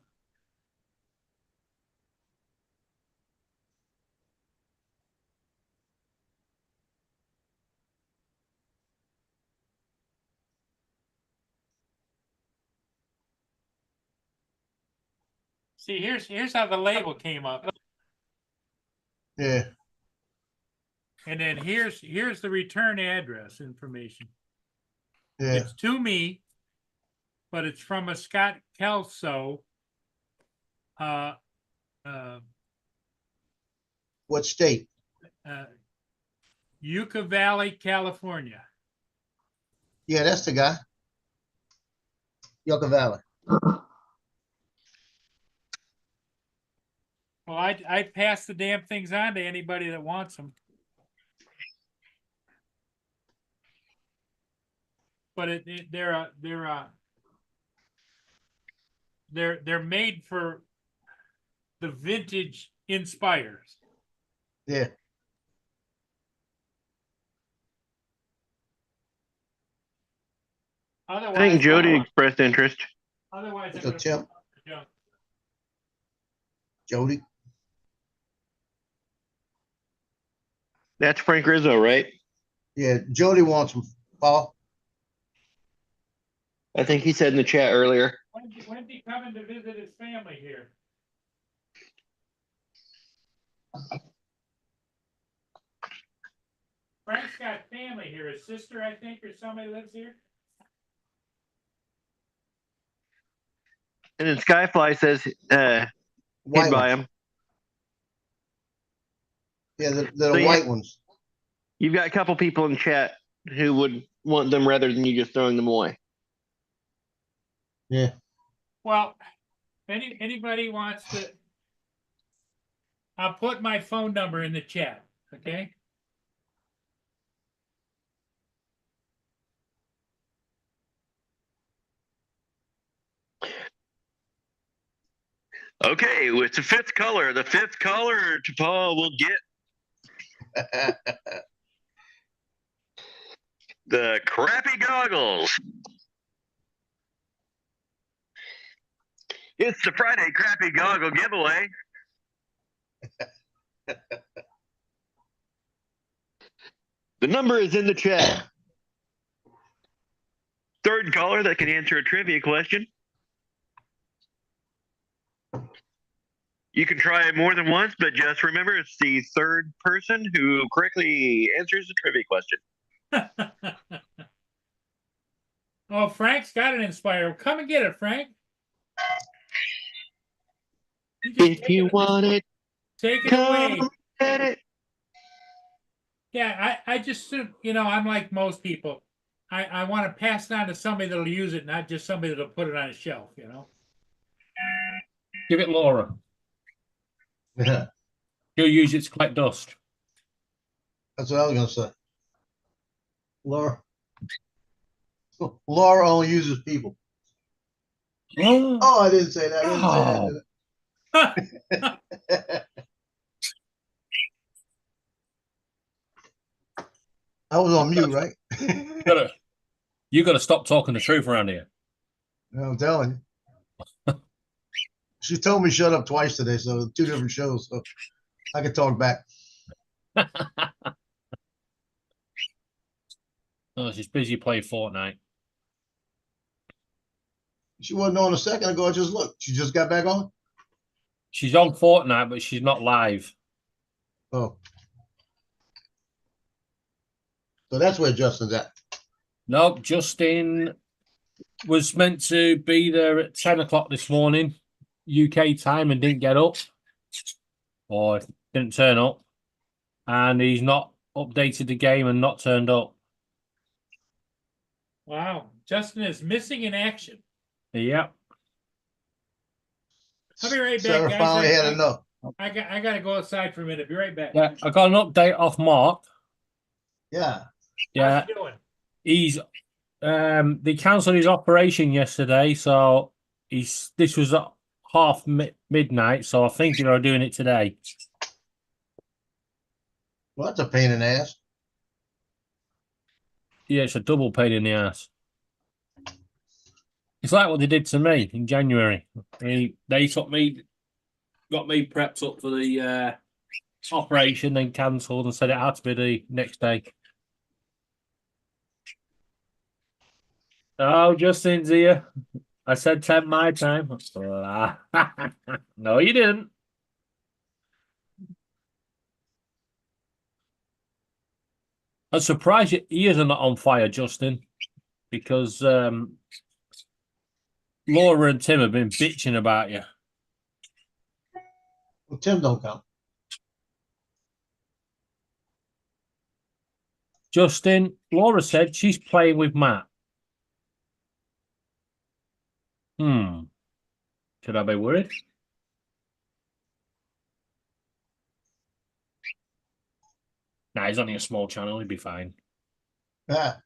See, here's how the label came up. Yeah. And then here's the return address information. Yeah. It's to me, but it's from a Scott Kelso. What state? Yucca Valley, California. Yeah, that's the guy. Yucca Valley. Well, I pass the damn things on to anybody that wants them. But they're made for the vintage inspires. Yeah. Otherwise, I think Jody expressed interest. Otherwise, So Tim, yeah. Jody. That's Frank Rizzo, right? Yeah, Jody wants them. Paul. I think he said in the chat earlier. When's he coming to visit his family here? Frank's got family here. His sister, I think, or somebody lives here. And then Skyfly says he'd White buy ones. him. Yeah, they're So the you- white ones. You've got a couple people in chat who would want them rather than you just throwing them away. Yeah. Well, anybody wants to, I'll put my phone number in the chat, okay? Okay, with the fifth caller to Paul will get the crappy goggles. It's the Friday crappy goggle giveaway. The number is in the chat. Third caller that can answer a trivia question. You can try more than once, but just remember it's the third person who correctly answers the trivia question. Oh, Frank's got an Inspire. Come and get it, Frank. If you want it, take it come away. get it. Yeah, I just, I'm like most people. I want to pass it on to somebody that'll use it, not just somebody that'll put it on a shelf, Give it Laura. Yeah, She'll use it to collect dust. that's what I was gonna say. Laura only uses people. Oh, Oh, I didn't say that. I didn't say that. I was on mute, right? you gotta stop talking the truth around here. I'm telling you. She told me shut up twice today, so 2 different shows, so I can talk back. Oh, she's busy playing Fortnite. She wasn't on a second ago. I just looked. She just got back on. She's on Fortnite, but she's not live. Oh, so that's where Justin's at. No, Justin was meant to be there at 10 o'clock this morning, UK time, and didn't get up or didn't turn up. And he's not updated the game and not turned up. Wow. Justin is missing in action. Yep. I'll be right back, Sarah guys. finally had enough. I got to go outside for a minute. Be right back. Yeah, I got an update off Mark. Yeah. Yeah, How's he doing? he's they cancelled his operation yesterday, so this was at midnight, so I think they're doing it today. Well, that's a pain in the ass. Yeah, it's a double pain in the ass. It's like what they did to me in January. They got me prepped up for the operation, then cancelled and said it had to be the next day. Oh, Justin's here. I said 10 my time. No, you didn't. I'm surprised your ears are not on fire, Justin, because Laura and Tim have been bitching about you. Well, Tim don't count. Justin, Laura said she's playing with Matt. Should I be worried? Nah, he's only a small channel. He'll be fine. Ah.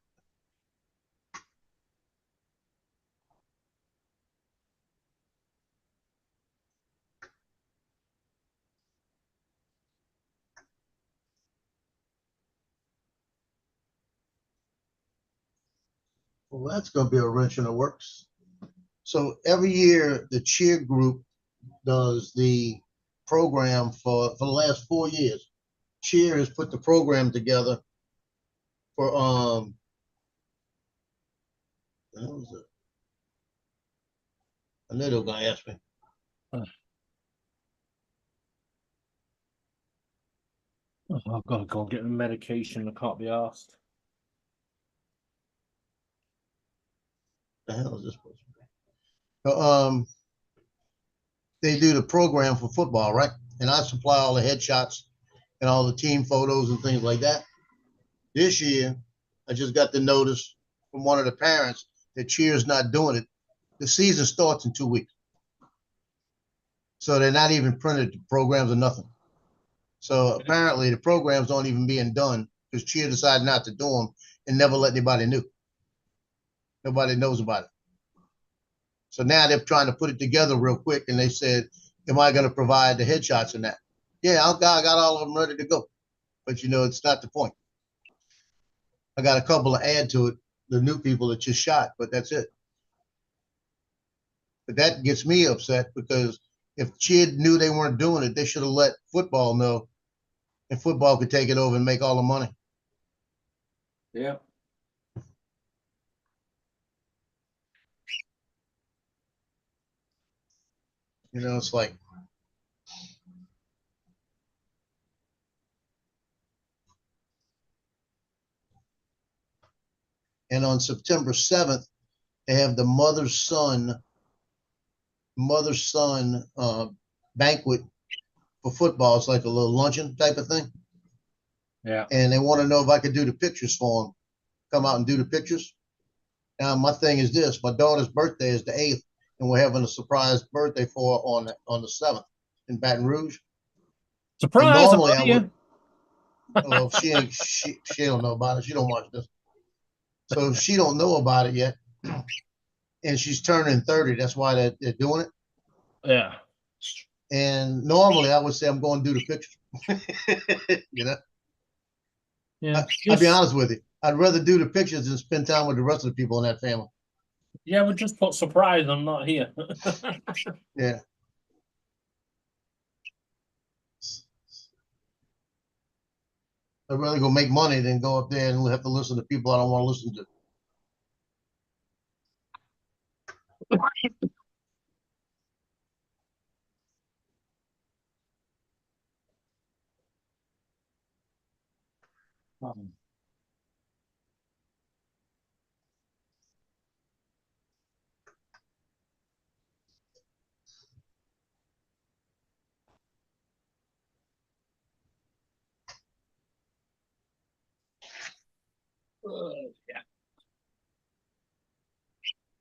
Well, that's going to be a wrench in the works. So every year, the cheer group does the program for the last 4 years. Cheer has put the program together for what was it? I knew they were going to ask me. Oh, I've got to go and get the medication. I can't be asked. The hell is this supposed to be? They do the program for football, right? And I supply all the headshots and all the team photos and things like that. This year, I just got the notice from one of the parents that Cheer's not doing it. The season starts in 2 weeks. So they're not even printed the programs or nothing. So apparently the programs aren't even being done because Cheer decided not to do them and never let anybody know. Nobody knows about it. So now they're trying to put it together real quick, and they said, am I going to provide the headshots and that? Yeah, I got all of them ready to go. But, it's not the point. I got a couple to add to it, the new people that just shot, but that's it. But that gets me upset because if Chid knew they weren't doing it, they should have let football know, and football could take it over and make all the money. Yeah. It's like, and on September 7th, they have the mother-son banquet for football. It's like a little luncheon type of thing. Yeah. And they want to know if I could do the pictures for them. Come out and do the pictures. Now, my thing is this. My daughter's birthday is the 8th, and we're having a surprise birthday for her on the 7th in Baton Rouge. Surprise! And normally I you. would. Well, she don't know about it. She don't watch this. So she don't know about it yet. And she's turning 30. That's why they're doing it. Yeah. And normally I would say I'm going to do the pictures. Yeah. I'll be honest with you. I'd rather do the pictures than spend time with the rest of the people in that family. Yeah, we just put surprise. I'm not here. Yeah. I'd rather go make money than go up there and have to listen to people I don't want to listen to. Yeah.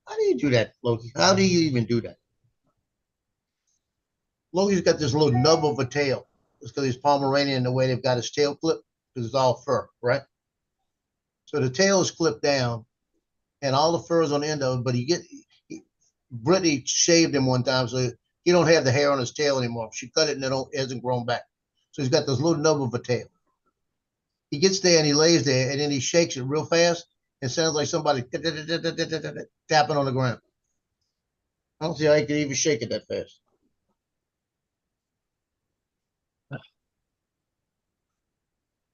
How do you do that, Loki? How do you even do that? Loki's got this little nub of a tail. It's because he's Pomeranian the way they've got his tail clipped because it's all fur, right? So the tail is clipped down and all the fur is on the end of it, but Brittany shaved him one time, so he don't have the hair on his tail anymore. She cut it and it hasn't grown back. So he's got this little nub of a tail. he gets there and he lays there and then he shakes it real fast. It sounds like somebody tapping on the ground. I don't see how he could even shake it that fast.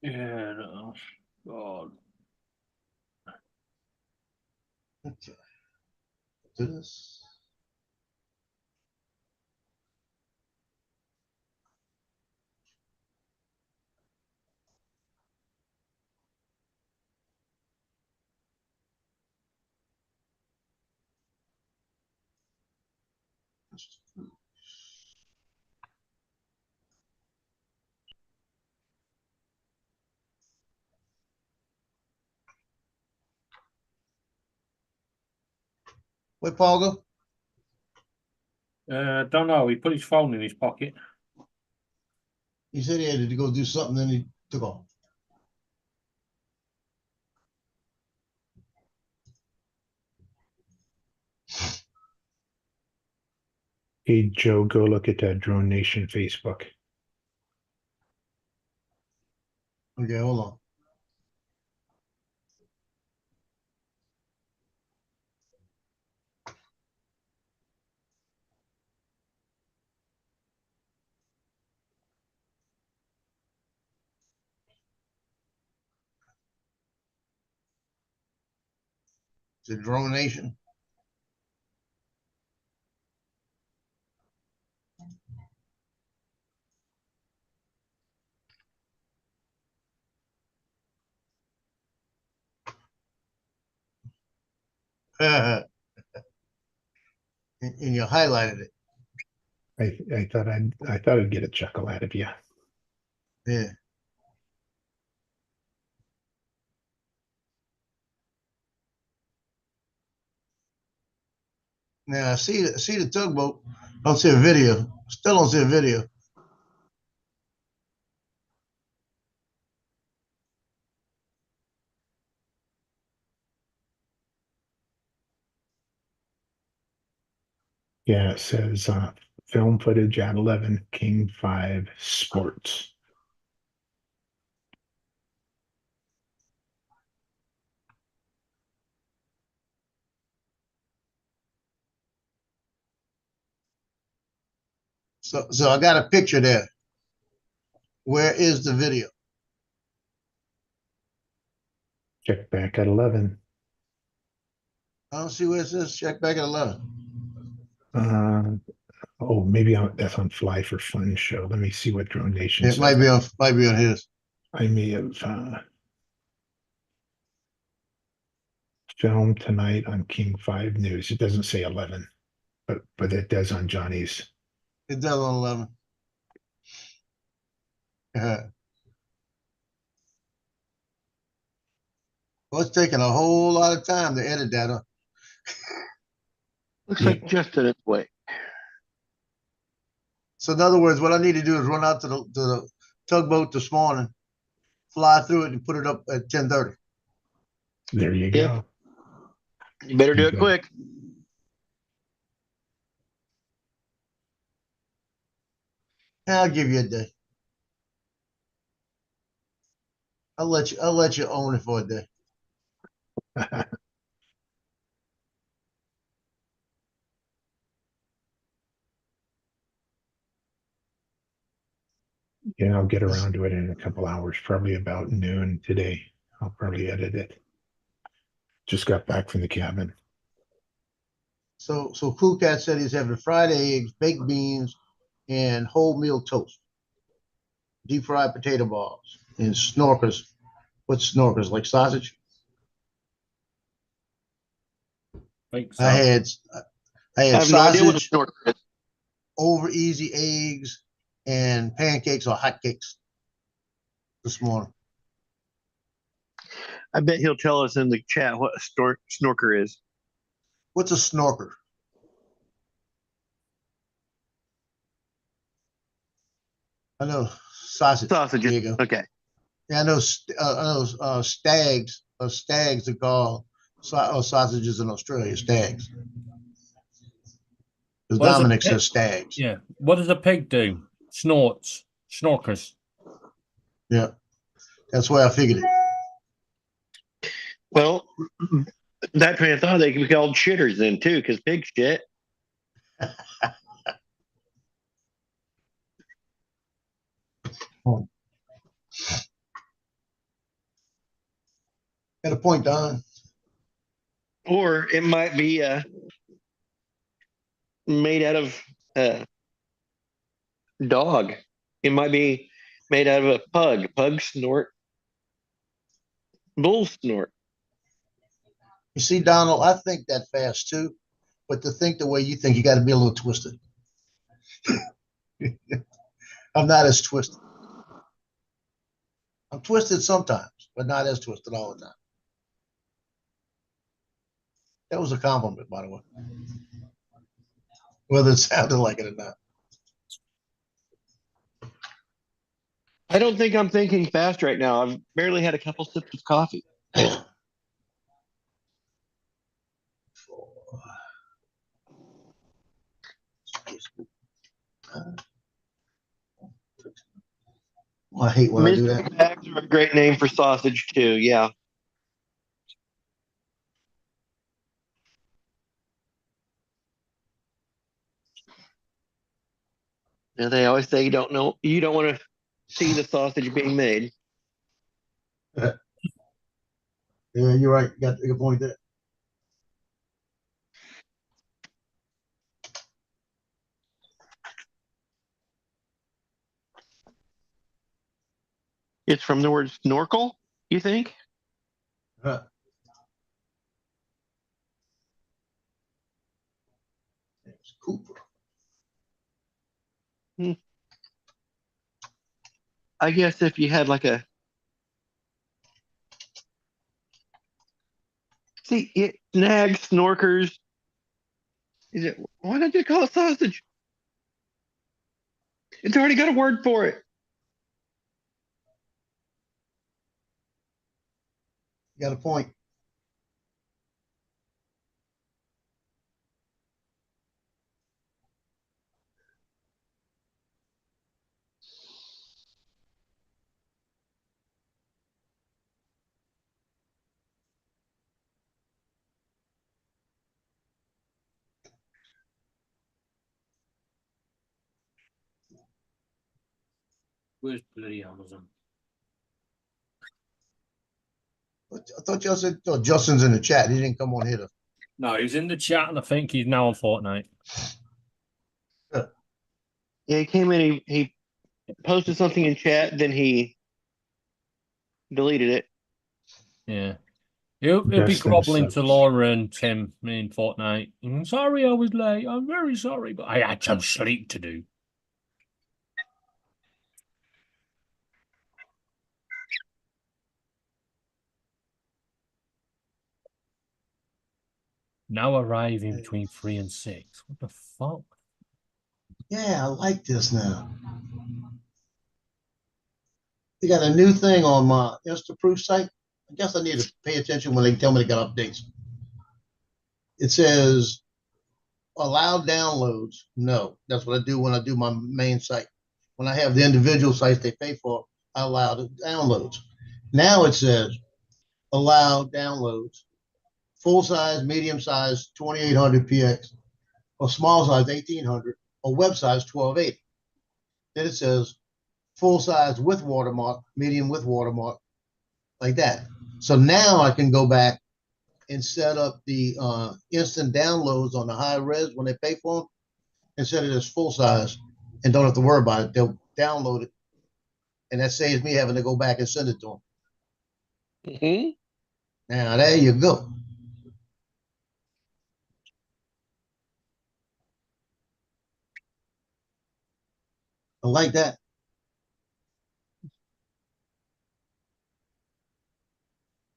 Yeah, no. God. Okay. Do this. Where Paul go? Don't know. He put his phone in his pocket. He said he had to go do something, then he took off. Hey, Joe, go look at that Drone Nation Facebook. Okay, hold on. It's a Drone Nation. And you highlighted it. I thought I'd get a chuckle out of you. Yeah. Now I see the tugboat. Don't see a video. Still don't see a video. Yeah, it says film footage at 11, King 5 Sports. So I got a picture there. Where is the video? Check back at 11. I don't see where it says check back at 11. Oh, maybe that's on Fly for Fun show. Let me see what Drone Nation It says. might be on his. I may have filmed tonight on King 5 News. It doesn't say 11, but it does on Johnny's. It does on 11. Well, it's taking a whole lot of time to edit that. Looks Yeah. like just in its way. So in other words, what I need to do is run out to the tugboat this morning, fly through it, and put it up at 10:30. There you Yep. go. You better do it Okay. quick. I'll give you a day. I'll let you own it for a day. Yeah, I'll get around to it in a couple hours, probably about noon today. I'll probably edit it. Just got back from the cabin. So Cool Cat said he's having fried eggs, baked beans, and wholemeal toast, deep fried potato balls, and snorkers. What's snorkers? Like sausage? Think so. I had I have no idea what a sausage, snorker is. over easy eggs, and pancakes or hotcakes this morning. I bet he'll tell us in the chat what a snorker is. What's a snorker? I know sausage. Sausages. There you go. Okay. Yeah, I know. Stags. Stags are called sausages in Australia. Stags. Because What is a Dominic pig? says stags. Yeah. What does a pig do? Snorts. Snorkers. Yeah. That's why I figured it. Well, that train of thought, they could be called shitters then too, because pig shit. Got a point, Don. Or it might be made out of dog. It might be made out of a pug. Pug snort. Bull snort. You see, Donald, I think that fast too, but to think the way you think, you got to be a little twisted. I'm not as twisted. I'm twisted sometimes, but not as twisted all the time. That was a compliment, by the way, whether it sounded like it or not. I don't think I'm thinking fast right now. I've barely had a couple sips of coffee. I hate when I do Mystery that. bags are a great name for sausage too. Yeah. And they always say you don't want to see the sausage being made. Yeah, you're right. You got a good point there. It's from the word snorkel, you think? Huh. It's Cooper. I guess if you had like a snags, snorkers. Is it why don't you call it sausage? It's already got a word for it. You got a point. Where's bloody Amazon? I thought y'all said Justin's in the chat. He didn't come on here to. No, he was in the chat, and I think he's now on Fortnite. Yeah, he came in. He posted something in chat, then he deleted it. Yeah. He'll be Justin groveling to sucks. Laura and Tim in Fortnite. I'm sorry I was late. I'm very sorry, but I had some sleep to do. Now arriving between 3 and 6. What the fuck? Yeah, I like this now. They got a new thing on my Instaproof site. I guess I need to pay attention when they tell me they got updates. It says allow downloads. No, that's what I do when I do my main site. When I have the individual sites they pay for, I allow the downloads. Now it says allow downloads. Full size, medium size, 2800 px, or small size, 1800, or web size, 1280. Then it says full size with watermark, medium with watermark, like that. So now I can go back and set up the instant downloads on the high res when they pay for them and set it as full size and don't have to worry about it. They'll download it. And that saves me having to go back and send it to them. Mm-hmm. Now, there you go. I like that.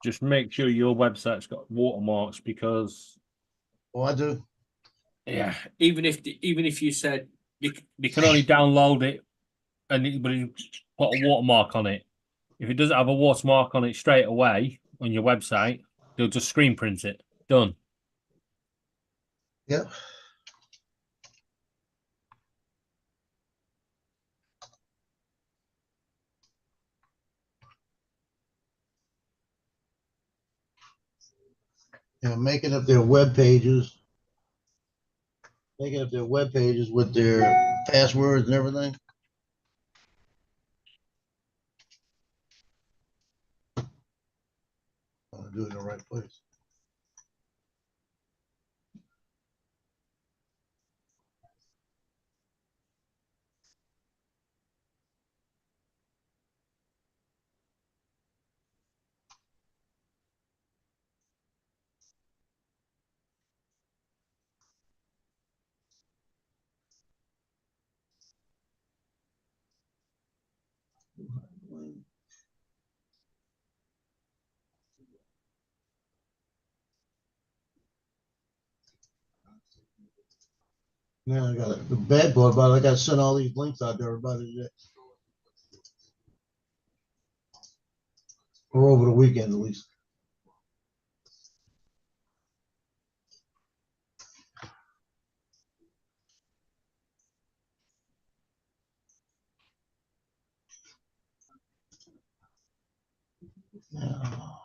Just make sure your website's got watermarks because Oh, I do. yeah, even if you said you can only download it and put a watermark on it. If it doesn't have a watermark on it straight away on your website, they'll just screen print it. Done. Yep. making up their web pages. Making up their web pages with their passwords and everything. I want to do it in the right place. Now I got the bad part about it. I got to send all these links out to everybody today, or over the weekend at least. Now,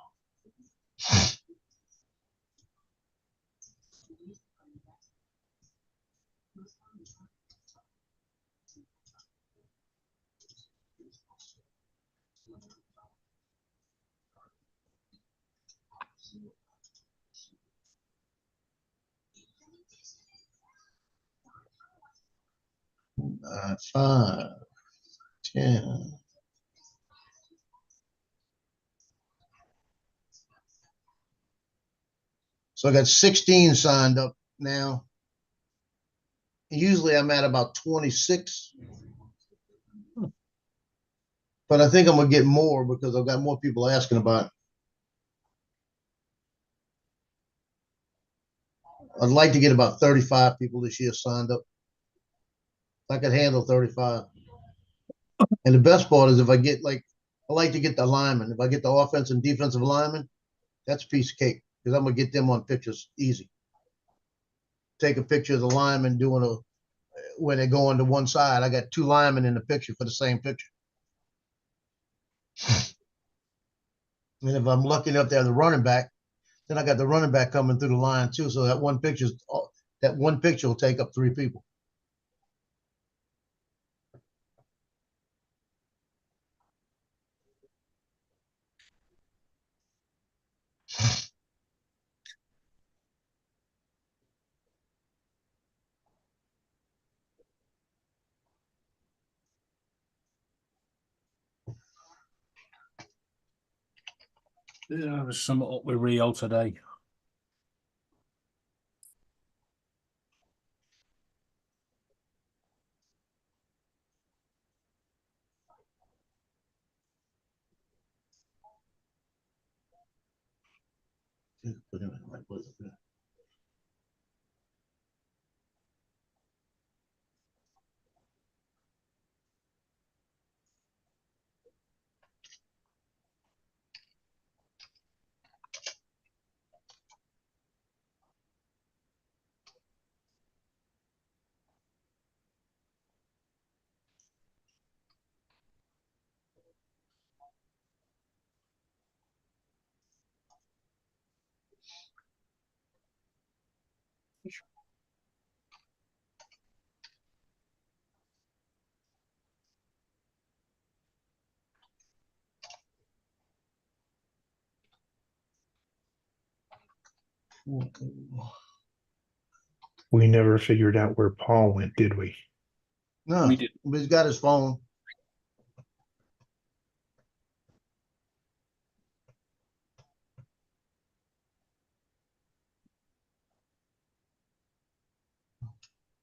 uh, 5, 10. So I got 16 signed up now. Usually I'm at about 26. But I think I'm gonna get more because I've got more people asking about it. I'd like to get about 35 people this year signed up. I could handle 35. And the best part is if I get I like to get the linemen. If I get the offense and defensive linemen, that's a piece of cake because I'm gonna get them on pictures easy. Take a picture of the lineman doing when they go on to one side. I got 2 linemen in the picture for the same picture. And if I'm lucky enough to have the running back, then I got the running back coming through the line too. So that one picture will take up 3 people. Yeah, there's something up with Rio today. Put him in the right place. We never figured out where Paul went, did we? No, We did. but he's got his phone.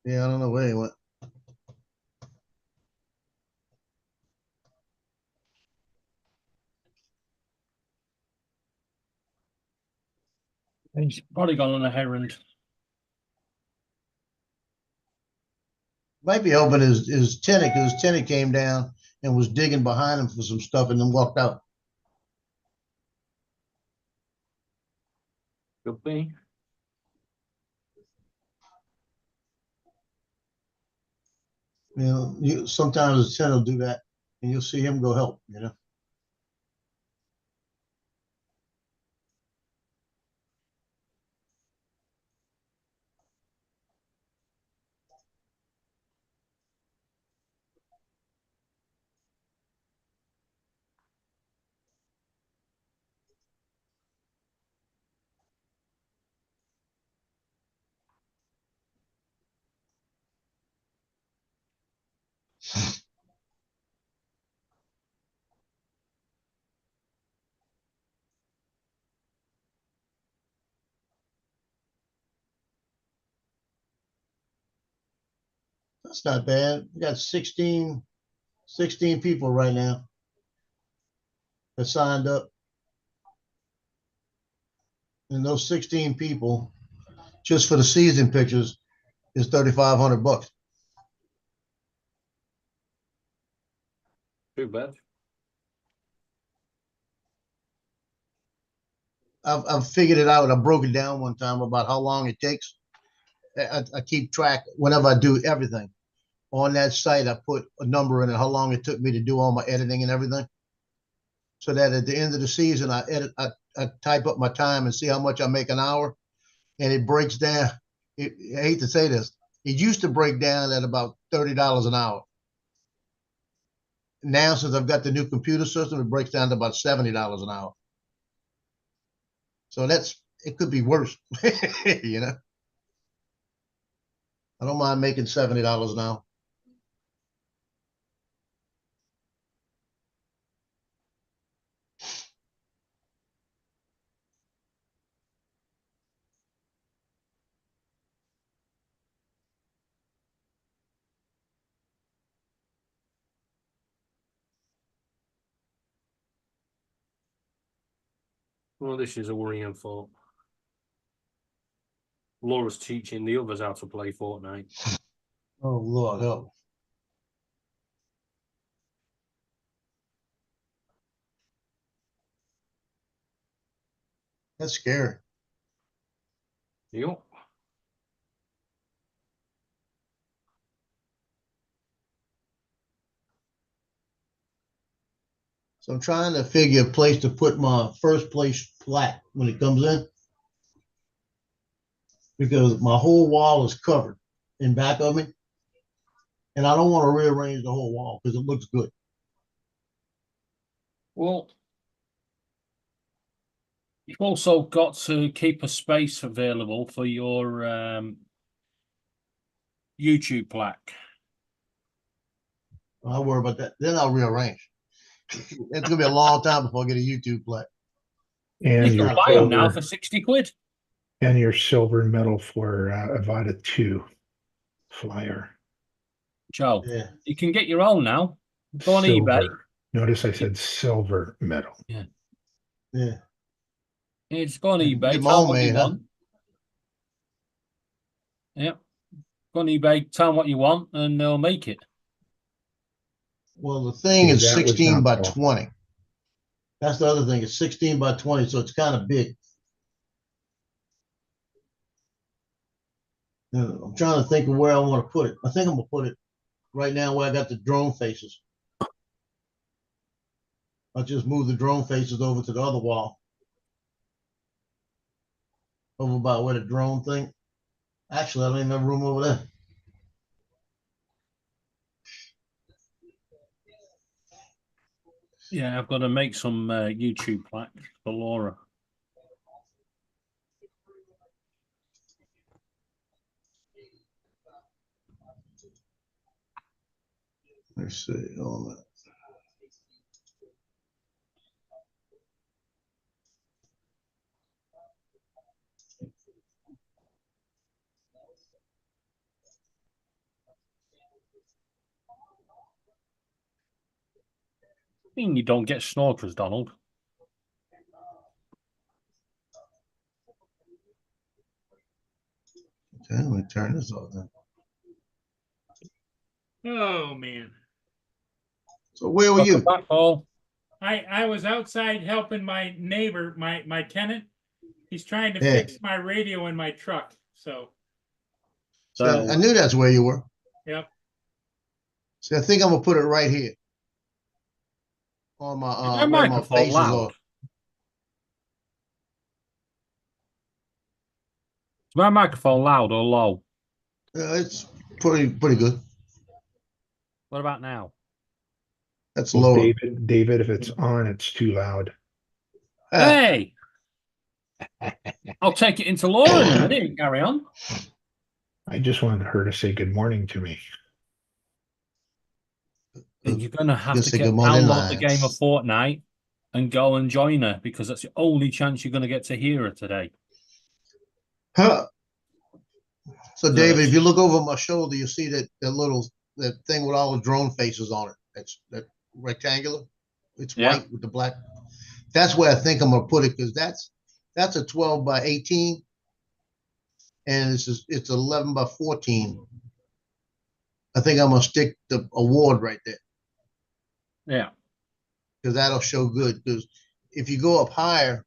Yeah, I don't know where he went. He's probably gone on a errand. Might be hoping his tenant, because his tenant came down and was digging behind him for some stuff and then walked out. Could be. Sometimes his tenant will do that and you'll see him go help, That's not bad. We got 16 people right now that signed up. And those 16 people, just for the season pictures, is $3,500. Too bad. I've figured it out. I broke it down one time about how long it takes. I keep track whenever I do everything on that site. I put a number in it, how long it took me to do all my editing and everything, so that at the end of the season, I type up my time and see how much I make an hour, and it breaks down. I hate to say this, it used to break down at about $30 an hour. Now, since I've got the new computer system, it breaks down to about $70 an hour. So it could be worse, you know. I don't mind making $70 an hour. Well, this is a worrying thought. Laura's teaching the others how to play Fortnite. Oh Lord help. That's scary. Yep. So I'm trying to figure a place to put my first place plaque when it comes in, because my whole wall is covered in back of me, and I don't want to rearrange the whole wall because it looks good. Well, you've also got to keep a space available for your YouTube plaque. I'll worry about that. Then I'll rearrange. It's gonna be a long time before I get a YouTube plaque. And You your can buy them now silver, for 60 quid. and your silver medal for Avada 2 flyer. Joe, Yeah. you can get your own now. Go on eBay. Silver. Notice I said silver medal. Yeah. It's go on eBay. Get my Tell own them what you made, huh? want. Yep. Go on eBay. Tell them what you want, and they'll make it. Well, the thing Okay, is that was 16 not by Paul. 20. That's the other thing. It's 16 by 20, so it's kind of big. I'm trying to think of where I want to put it. I think I'm gonna put it right now where I got the drone faces. I'll just move the drone faces over to the other wall. Over by where the drone thing. Actually, I don't even have room over there. Yeah, I've got to make some YouTube plaques for Laura. Let's see. Hold on. I mean, you don't get snorkers, Donald. Okay, let me turn this off then. Oh, man. So where were Welcome you? back, Paul. I was outside helping my neighbor, my tenant. He's trying to Yeah. fix my radio in my truck. So, See, I knew that's where you were. yep. See, I think I'm gonna put it right here. On my Is my where my microphone faces loud? are. Is my microphone loud or low? It's pretty good. What about now? That's Well, lower. David, if it's on, it's too loud. Ah, Hey! I'll take it into Laura in a minute. Carry on. I just wanted her to say good morning to me. then you're going to have Just to say get good morning, download the game of Lions. Fortnite and go and join her because that's the only chance you're going to get to hear her today. Huh. So No, David, that's- if you look over my shoulder, you see that thing with all the drone faces on it. That's that rectangular. It's Yeah. white with the black. That's where I think I'm gonna put it because that's a 12 by 18, and it's 11 by 14. I think I'm gonna stick the award right there Yeah. because that'll show good. Because if you go up higher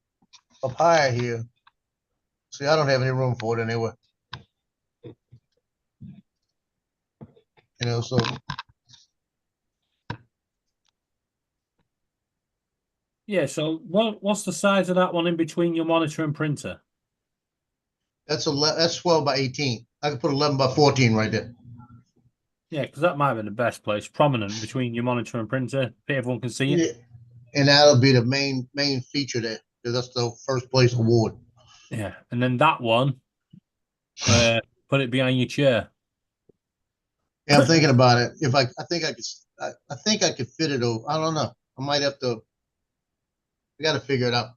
here, see, I don't have any room for it anywhere. So Yeah. So what's the size of that one in between your monitor and printer? that's 12 by 18. I can put 11 by 14 right there. Yeah, because that might be the best place, prominent between your monitor and printer. Everyone can see it. Yeah. And that'll be the main feature there because that's the first place award. Yeah, and then that one, put it behind your chair. Yeah, I'm thinking about it. If I think I could fit it over. I don't know. I might have to. I got to figure it out.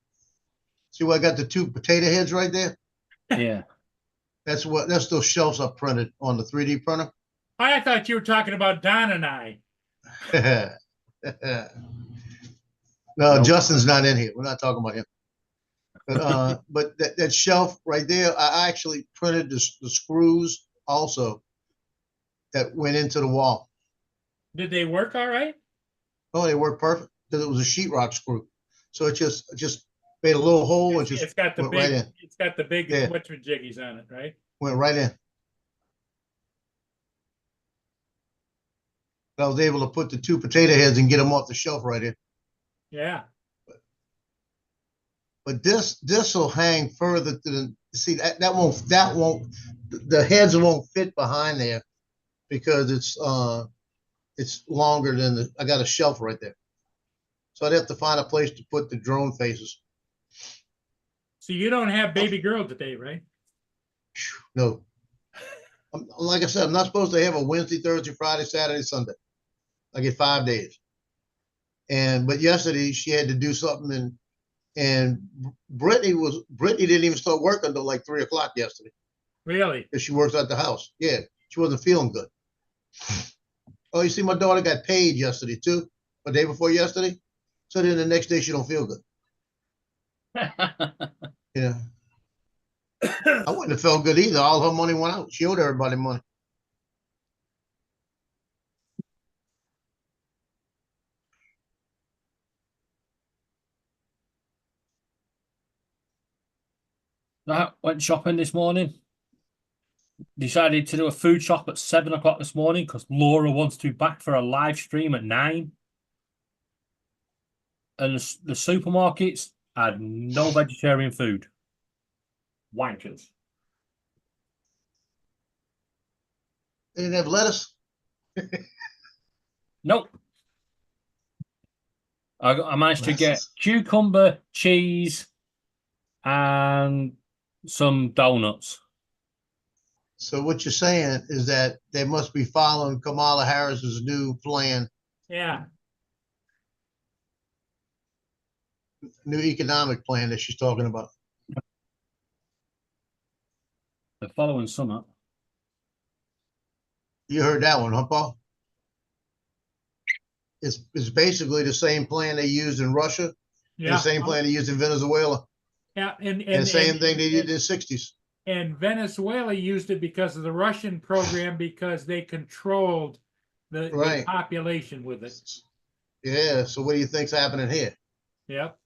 See where I got the two potato heads right there? Yeah. That's those shelves I printed on the 3D printer. I thought you were talking about Don and I. No, Nope. Justin's not in here. We're not talking about him. But that shelf right there, I actually printed the screws also that went into the wall. Did they work all right? Oh, they worked perfect because it was a sheetrock screw. So it just made a little hole and just It's got the went big. right in. It's got the big Yeah. whatchamajiggies on it, right? Went right in. I was able to put the two potato heads and get them off the shelf right in. Yeah. But this will hang further to the see that won't the heads won't fit behind there because it's longer than I got a shelf right there. So I'd have to find a place to put the drone faces. So you don't have baby girl today, right? No. Like I said, I'm not supposed to have a Wednesday, Thursday, Friday, Saturday, Sunday. I get 5 days. But yesterday she had to do something and Brittany didn't even start working until like 3 o'clock yesterday Really? because she works at the house. Yeah, she wasn't feeling good. Oh, you see, my daughter got paid yesterday too, the day before yesterday. So then the next day she don't feel good. Yeah. I wouldn't have felt good either. All her money went out. She owed everybody money. I went shopping this morning. Decided to do a food shop at 7 o'clock this morning because Laura wants to be back for a live stream at 9. And the supermarkets had no vegetarian food. Wankers. They didn't have lettuce. Nope. I managed to get Lettuce. cucumber, cheese, and some donuts. So what you're saying is that they must be following Kamala Harris's new plan, Yeah. new economic plan that she's talking about. They're following some up. You heard that one, huh, Paul? It's basically the same plan they used in Russia, and Yeah. the same plan they used in Venezuela, Yeah. and the same thing they did in the 60s. And Venezuela used it because of the Russian program because they controlled the Right. population with it. Yeah. So what do you think's happening here? Yep.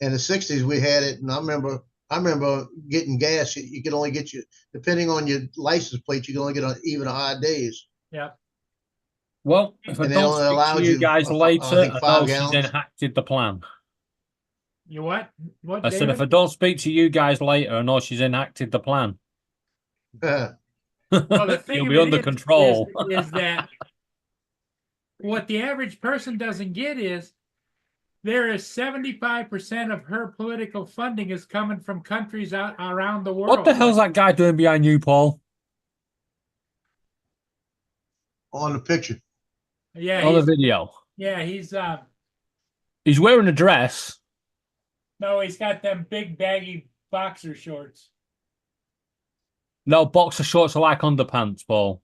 In the 60s, we had it, and I remember getting gas. You could only get depending on your license plate, you can only get on even odd days. Yep. Well, if I And they don't only speak allowed to you you, guys I later, think, I 5 know she's gallons. enacted the plan. You what? What? I said, if I David? don't speak to you guys later, I know she's enacted the plan. Well, the thing You'll of be it under control. is that what the average person doesn't get is there is 75% of her political funding is coming from countries out around the world. What the hell's that guy doing behind you, Paul? On the picture. Yeah, on the video. He's wearing a dress. no, he's got them big baggy boxer shorts. No, boxer shorts are like underpants, Paul.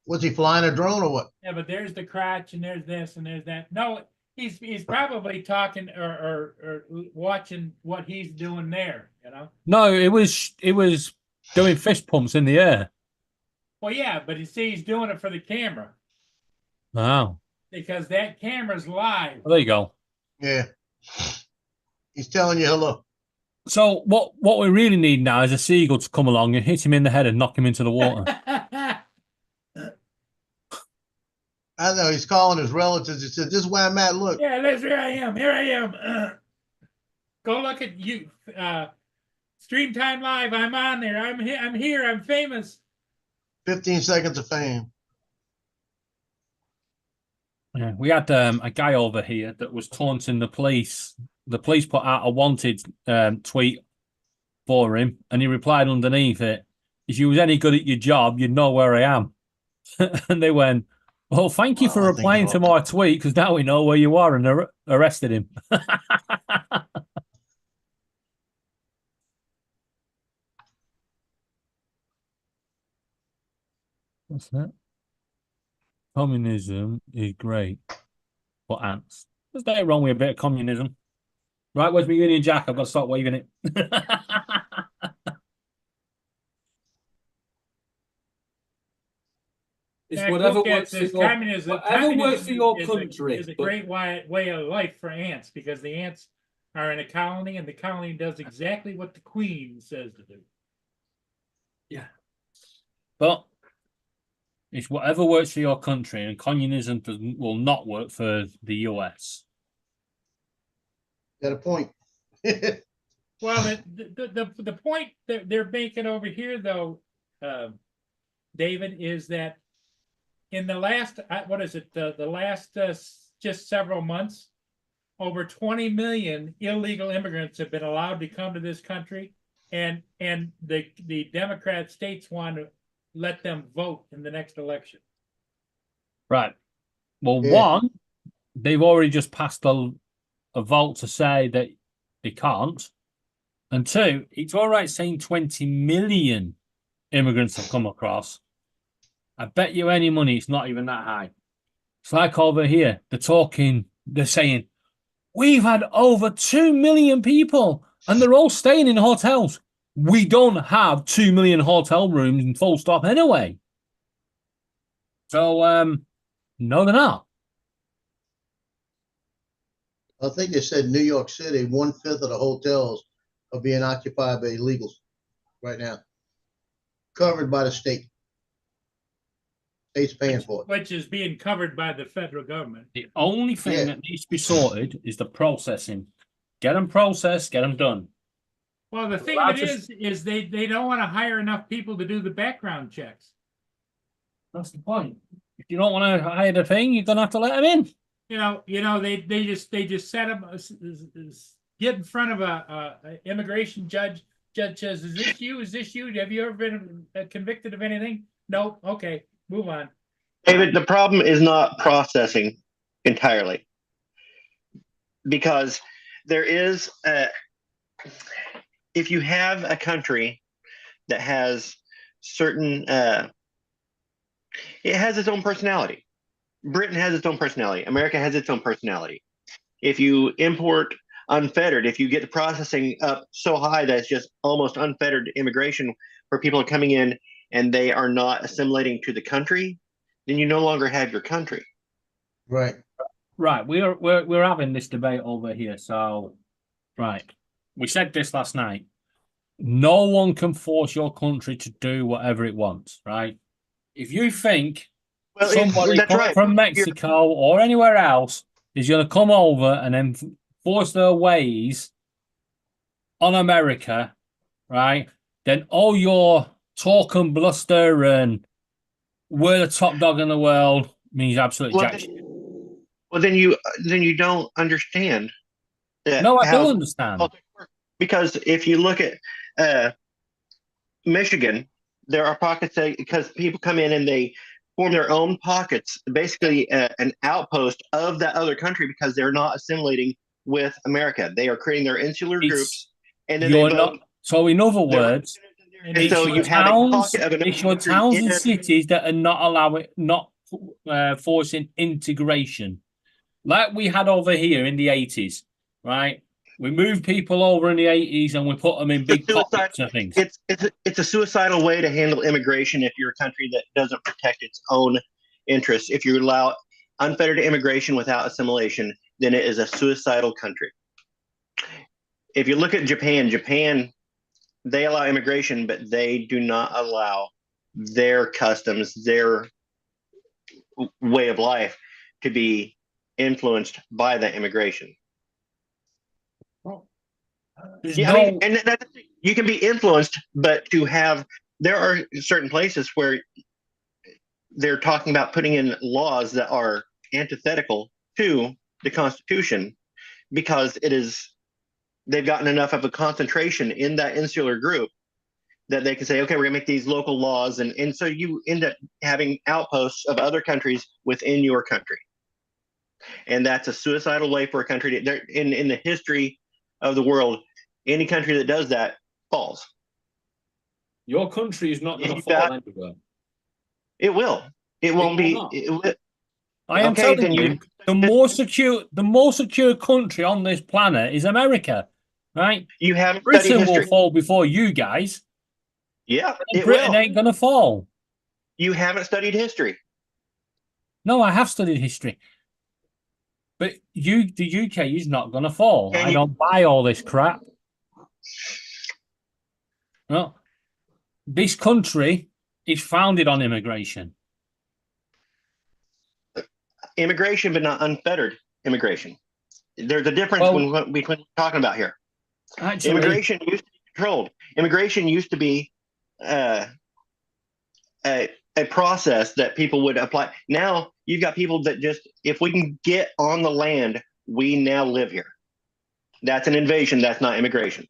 Was he flying a drone or what? Yeah, but there's the crotch and there's this and there's that. No, he's probably talking or watching what he's doing there, you know. No, it was doing fist pumps in the air. Well, yeah, but you see, he's doing it for the camera Oh, because that camera's live. well, there you go. Yeah. He's telling you hello. So what we really need now is a seagull to come along and hit him in the head and knock him into the water. I know he's calling his relatives. He said, "This is where I'm at. Look." Yeah, here I am. Here I am. Go look at you. Stream Time Live. I'm on there. I'm here. I'm famous. 15 seconds of fame. Yeah, we had a guy over here that was taunting the police. The police put out a wanted tweet for him, and he replied underneath it, "If you was any good at your job, you'd know where I am." And they went, "Well, thank you for Oh, I think replying to my tweet, because now we know where you are," and arrested him. What's that? Communism is great for ants. There's nothing wrong with a bit of communism. Right, where's my Union Jack? I've got to stop waving it. It's Yeah, whatever look at works for this. your, Communism works for your is country. is a but- great way of life for ants because the ants are in a colony and the colony does exactly what the queen says to do. But it's whatever works for your country, and communism will not work for the US. Got a point. Well, the point that they're making over here, though, David, is that in the last what is it the last just several months, over 20 million illegal immigrants have been allowed to come to this country, and the Democrat states want to let them vote in the next election. Right. Well, Yeah. one, they've already just passed a vote to say that they can't. And two, it's all right saying 20 million immigrants have come across. I bet you any money it's not even that high. It's like over here, they're saying, we've had over 2 million people and they're all staying in hotels. We don't have 2 million hotel rooms and full stop anyway. So, no, they're not. I think they said New York City, 1/5 of the hotels are being occupied by illegals right now. Covered by the state. State's paying for it. Which is being covered by the federal government. The only thing Yeah. that needs to be sorted is the processing. Get them processed, get them done. Well, the thing Well, of it is they don't want to hire enough people to do the background checks. That's the point. If you don't want to hire the thing, you're going to have to let them in. They just set them get in front of a immigration judge. Judge says, "Is this you? Is this you? Have you ever been convicted of anything?" No. Okay, move on. David, the problem is not processing entirely, because there is if you have a country that has certain it has its own personality. Britain has its own personality. America has its own personality. If you import unfettered, if you get the processing up so high that it's just almost unfettered immigration where people are coming in and they are not assimilating to the country, then you no longer have your country. Right. Right, we're having this debate over here. So, right, we said this last night. No one can force your country to do whatever it wants. Right? If you think Well, somebody that's right. from Mexico or anywhere else is going to come over and then force their ways on America, right? Then all your talk and bluster and we're the top dog in the world means absolutely jack shit. Well, then you don't understand. No, I how do understand. politics work. Because if you look at Michigan, there are pockets because people come in and they form their own pockets, basically an outpost of that other country because they're not assimilating with America. They are creating their insular It's- groups, and then they You're vote. not. So, in other They're words, and it's so your you have a towns, pocket of another it's your country towns in and a- cities that are not allowing, not forcing integration, like we had over here in the 80s, right? We moved people over in the 80s and we put them in big suicide- pockets of things. It's a suicidal way to handle immigration if you're a country that doesn't protect its own interests. If you allow unfettered immigration without assimilation, then it is a suicidal country. If you look at Japan, they allow immigration, but they do not allow their customs, their way of life to be influenced by that immigration. There's Yeah, no, I mean, and you can be influenced, but there are certain places where they're talking about putting in laws that are antithetical to the Constitution because they've gotten enough of a concentration in that insular group that they can say, okay, we're gonna make these local laws, and so you end up having outposts of other countries within your country, and that's a suicidal way for a country to. In the history of the world, any country that does that falls. your country is not going to You fall got- anywhere. It will. It won't will be. not. It will- I am Okay, telling then you, the more secure country on this planet is America, right? You haven't studied Britain will history. fall before you guys. Yeah, And it Britain will. ain't going to fall. You haven't studied history. No, I have studied history. But the UK is not going to fall. Can I you- don't buy all this crap. No. This country is founded on immigration. Immigration, but not unfettered immigration. There's a difference Well- between what we're talking about here. Actually, Immigration used to be controlled. Immigration used to be a process that people would apply. Now you've got people that just, if we can get on the land, we now live here. That's an invasion. That's not immigration.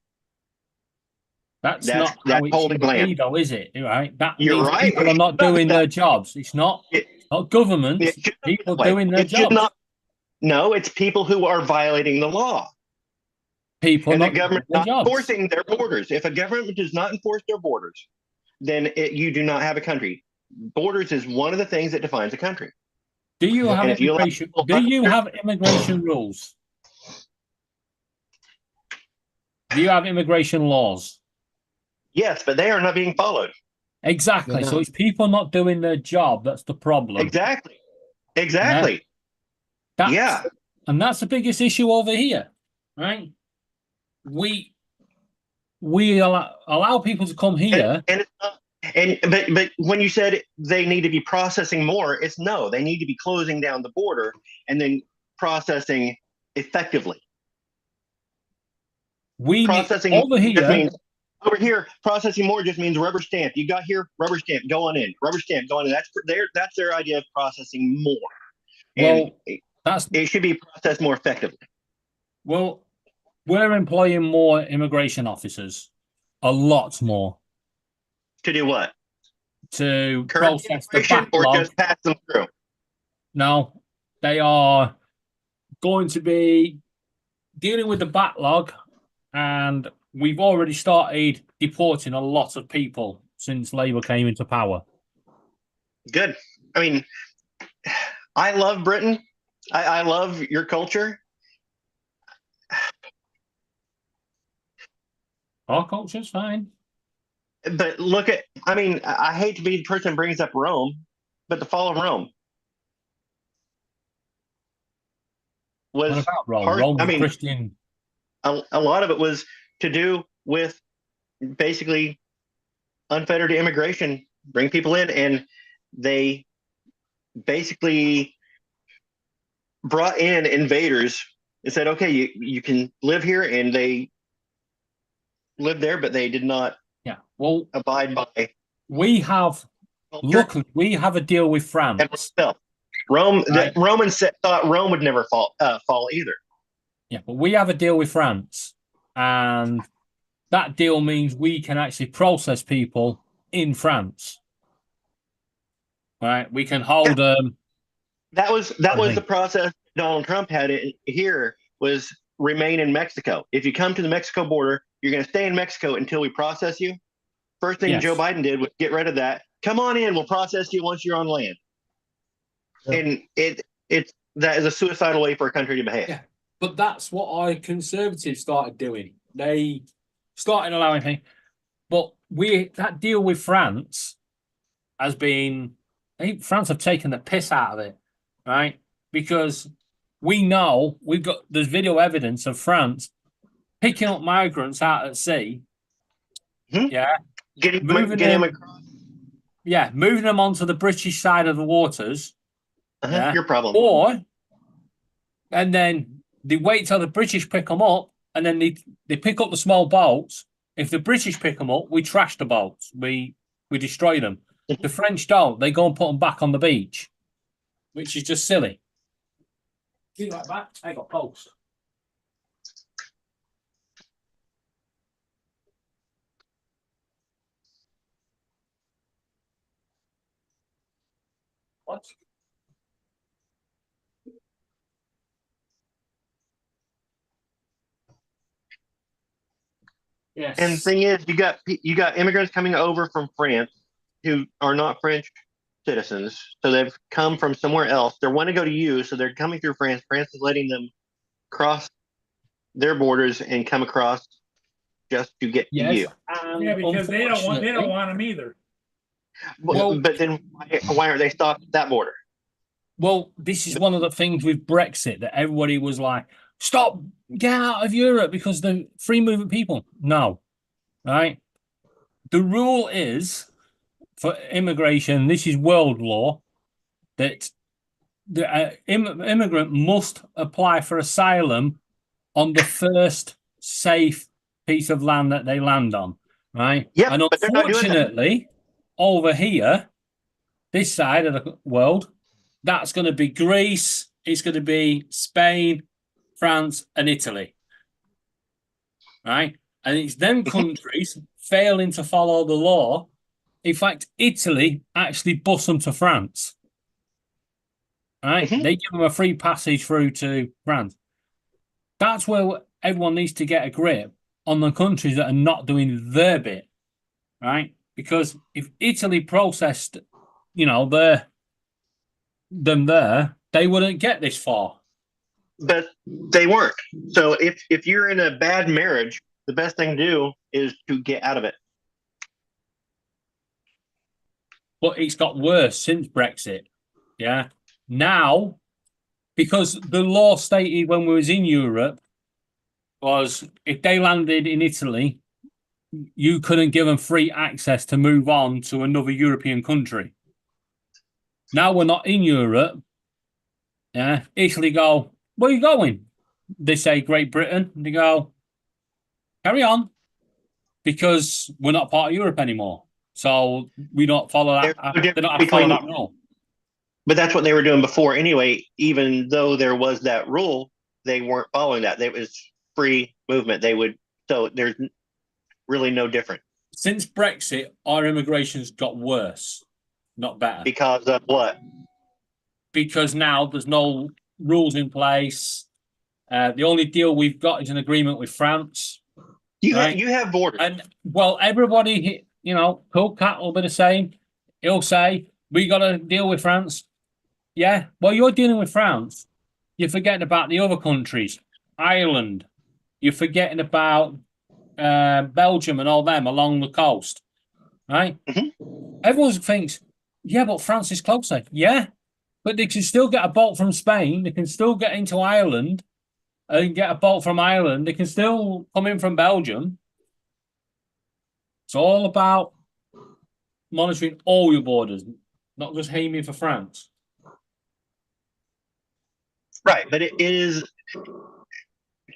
that's that's- not that's how it holding should be, land. though, is it? Right? That You're means right. people are not doing their jobs. It's not government. It should not be People that way. doing their It should jobs. not- No, it's people who are violating the law. People And the not doing government their not jobs. enforcing their borders. If a government does not enforce their borders, then you do not have a country. Borders is one of the things that defines a country. Do you have And if you allow immigration? people Do you under- have immigration rules? Do you have immigration laws? Yes, but they are not being followed. Exactly. They're So not. it's people not doing their job. That's the problem. Exactly. That's, Yeah. And that's the biggest issue over here, right? We allow people to come here. And it's not, but when you said they need to be processing more, it's no, they need to be closing down the border and then processing effectively. Processing over just here. means over here processing more just means rubber stamp. You got here, rubber stamp, go on in, rubber stamp, go on in. That's their idea of processing more. And Well, it should be processed more effectively. Well, we're employing more immigration officers, a lot more, To do what? to Current process the immigration or backlog. just pass them through? No, they are going to be dealing with the backlog, and we've already started deporting a lot of people since Labour came into power. Good. I mean, I love Britain. I love your culture. Our culture's fine. But look at, I mean, I hate to be the person that brings up Rome, but the fall of Rome What was about Rome? hard- Rome's I mean, Christian. a lot of it was to do with basically unfettered immigration, bring people in, and they basically brought in invaders and said, okay, you can live here, and they lived there, but they did not Yeah. Well, abide by we have, culture luckily, we have a deal with and France. rebel. Rome, Right. the Romans thought Rome would never fall either. Yeah, but we have a deal with France, and that deal means we can actually process people in France. right? We can hold That was Something. the process Donald Trump had it here was remain in Mexico. If you come to the Mexico border, you're going to stay in Mexico until we process you. First thing Yes. Joe Biden did was get rid of that. Come on in, we'll process you once you're on land. Yeah. And it's that is a suicidal way for a country to behave. Yeah. But that's what our conservatives started doing. They started allowing things. But that deal with France has been, I think France have taken the piss out of it, right? Because we know there's video evidence of France picking up migrants out at sea. Mhm. Yeah. Getting Moving him them- across. Yeah. Moving them onto the British side of the waters. Yeah. Your problem. And then they wait till the British pick them up, and then they pick up the small boats. If the British pick them up, we trash the boats. We destroy them. The French don't. They go and put them back on the beach, which is just silly. See like that? I got post. What? Yes. And the thing is, you got immigrants coming over from France who are not French citizens, so they've come from somewhere else. They want to go to you, so they're coming through France. France is letting them cross their borders and come across just to get to you. Yeah, because they don't want them either. Well- But then why aren't they stopped at that border? Well, this is one of the things with Brexit that everybody was like, stop, get out of Europe because the free movement people. No, right? The rule is for immigration, this is world law, that the immigrant must apply for asylum on the first safe piece of land that they land on, right? Yeah, and but they're not doing that. unfortunately, over here, this side of the world, that's going to be Greece, it's going to be Spain, France, and Italy. Right? And it's them countries failing to follow the law. In fact, Italy actually bus them to France. Right? Mhm. They give them a free passage through to France. That's where everyone needs to get a grip on the countries that are not doing their bit. Right? Because if Italy processed, them there, they wouldn't get this far. But they weren't. So if you're in a bad marriage, the best thing to do is to get out of it. But it's got worse since Brexit. Yeah. Now, because the law stated when we was in Europe was if they landed in Italy, you couldn't give them free access to move on to another European country. Now we're not in Europe. Yeah. Italy go, where are you going? They say Great Britain. They go, carry on. Because we're not part of Europe anymore. So we don't follow that. They're not following that rule. But that's what they were doing before anyway. Even though there was that rule, they weren't following that. It was free movement. So there's really no difference. Since Brexit, our immigration's got worse, not better. Because of what? Because now there's no rules in place. The only deal we've got is an agreement with France. You Right. have borders. And well, everybody, Cool Cat will be the same. He'll say, we got to deal with France. Yeah, well, you're dealing with France. You're forgetting about the other countries. Ireland. You're forgetting about Belgium and all them along the coast. Right? Mhm. Everyone thinks, yeah, but France is closer. Yeah, but they can still get a boat from Spain. They can still get into Ireland and get a boat from Ireland. They can still come in from Belgium. It's all about monitoring all your borders, not just aiming for France. Right, but it is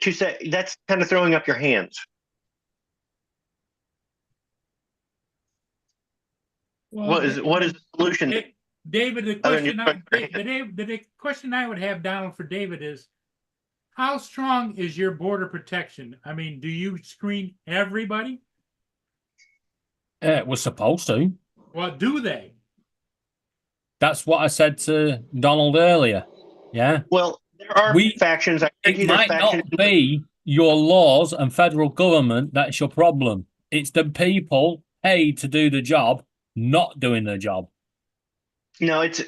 to say that's kind of throwing up your hands. What is the solution? David, the question I would have, Donald, for David is, how strong is your border protection? I mean, do you screen everybody? We're supposed to. Well, do they? That's what I said to Donald earlier. Yeah. Well, there are We- factions. I guarantee It there's might factions. not be your laws and federal government that's your problem. It's the people paid to do the job not doing their job. No, it's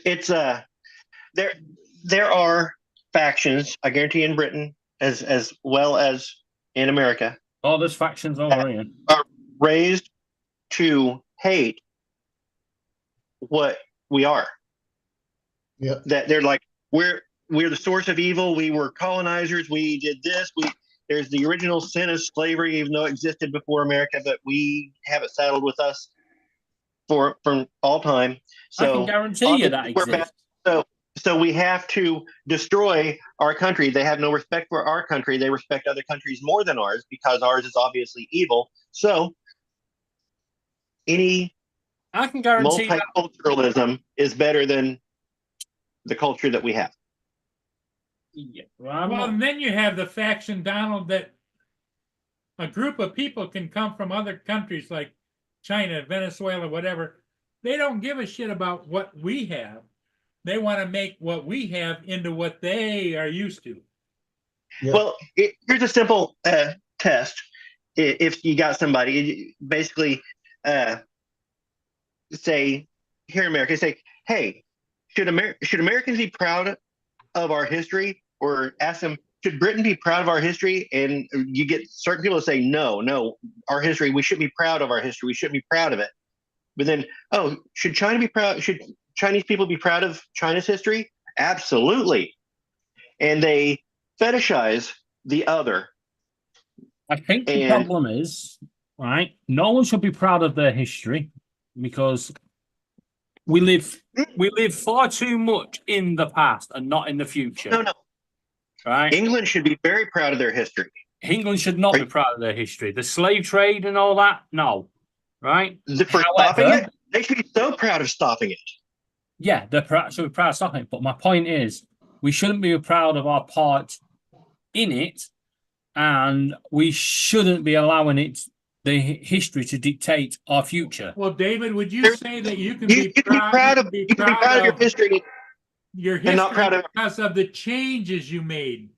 there are factions. I guarantee in Britain as well as in America Oh, there's factions over here. raised to hate what we are. Yeah. That they're like we're the source of evil. We were colonizers. We did this. There's the original sin of slavery, even though it existed before America, but we have it saddled with us from all time. I can So guarantee you that obviously we're bad. exists. So we have to destroy our country. They have no respect for our country. They respect other countries more than ours because ours is obviously evil. So any I can guarantee that. multiculturalism is better than the culture that we have. Yeah, well, I'm Well, not- and then you have the faction, Donald, that a group of people can come from other countries like China, Venezuela, whatever. They don't give a shit about what we have. They want to make what we have into what they are used to. Yeah. Well, here's a simple test. If you got somebody, basically, say here in America, say, "Hey, should Americans be proud of our history?" Or ask them, "Should Britain be proud of our history?" And you get certain people to say, "No, our history. We shouldn't be proud of our history. We shouldn't be proud of it." But then, oh, should China be proud? Should Chinese people be proud of China's history? Absolutely. And they fetishize the other. I think the And- problem is, right, no one should be proud of their history because we live far too much in the past and not in the future. No. Right? England should be very proud of their history. England should not be proud of their history. The slave trade and all that, no. Right? For stopping it, they should be so proud of stopping it. Yeah, should be proud of stopping it. But my point is, we shouldn't be proud of our part in it, and we shouldn't be allowing the history to dictate our future. Well, David, would you There- say that you can You can be proud of your history. your and not history proud of- because of the changes you made?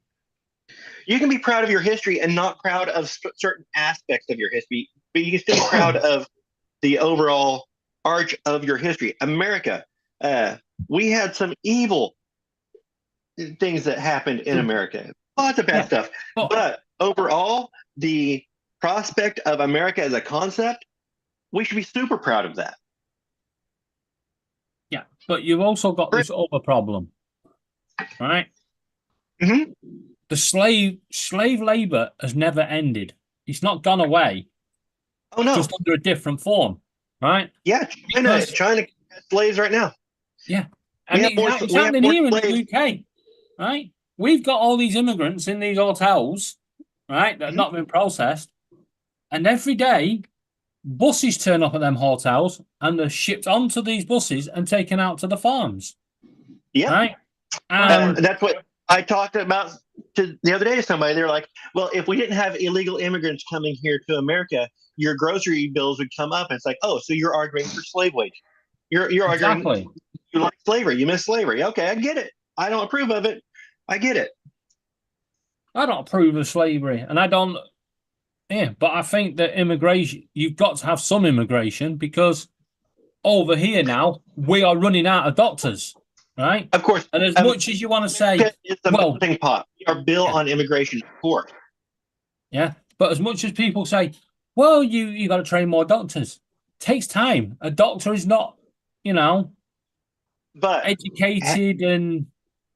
You can be proud of your history and not proud of certain aspects of your history, but you can still be proud of the overall arch of your history. America, we had some evil things that happened in America. Lots of bad Yeah. stuff. But- But overall, the prospect of America as a concept, we should be super proud of that. Yeah, but you've also got this other problem, right? Mhm. The slave labor has never ended. It's not gone away, Oh no. just under a different form, right? Yeah, Because- China has slaves right now. And have more- it's we have happening more here in the slaves. UK, right? We've got all these immigrants in these hotels, right, that have Mhm. not been processed. And every day, buses turn up at them hotels and they're shipped onto these buses and taken out to the farms, Yeah. right? And That's what I talked about the other day to somebody. They're like, well, if we didn't have illegal immigrants coming here to America, your grocery bills would come up. And it's like, oh, so you're arguing for slave wage. You're arguing exactly. you like slavery. You miss slavery. Okay, I get it. I don't approve of it. I get it. I don't approve of slavery, and I don't. Yeah, but I think that immigration, you've got to have some immigration because over here now we are running out of doctors, right? Of course. And as Um, much as you want to say, It's the well- melting pot. Our bill Yeah. on immigration, of course. yeah, but as much as people say, well, you got to train more doctors, takes time. A doctor is not, But educated and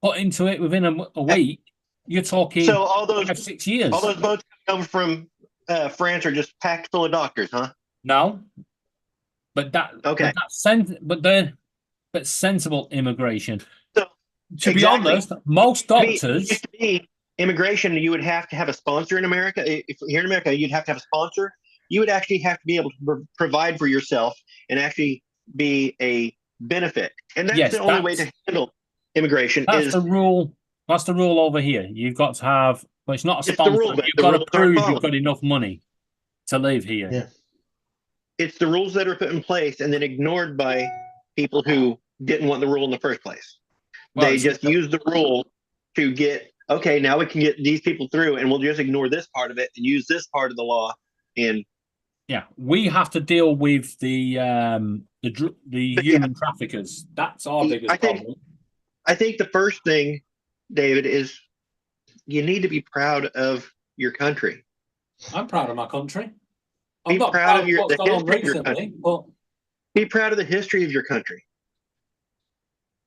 put into it within a week. You're talking so all those 5-6 years. boats coming over from France are just packed full of doctors, huh? No, but Okay. but sensible immigration. So, to be exactly. honest, most It doctors, used to be immigration, you would have to have a sponsor in America. If here in America, you'd have to have a sponsor. You would actually have to be able to provide for yourself and actually be a benefit. And that's Yes, the only way that's- to handle immigration that's is the rule. That's the rule over here. You've got to have. Well, it's not a It's the sponsor. rule, but You've the got to rules aren't prove you've followed. got enough money to live here. Yeah. it's the rules that are put in place and then ignored by people who didn't want the rule in the first place. Well, They it's- just used the rule to get, okay, now we can get these people through, and we'll just ignore this part of it and use this part of the law. And Yeah, we have to deal with the But human traffickers. That's our biggest I think- problem. I think the first thing, David, is you need to be proud of your country. I'm proud of my country. Be I'm not proud proud of of your- what's the gone on history of your recently, but Be proud of the history of your country.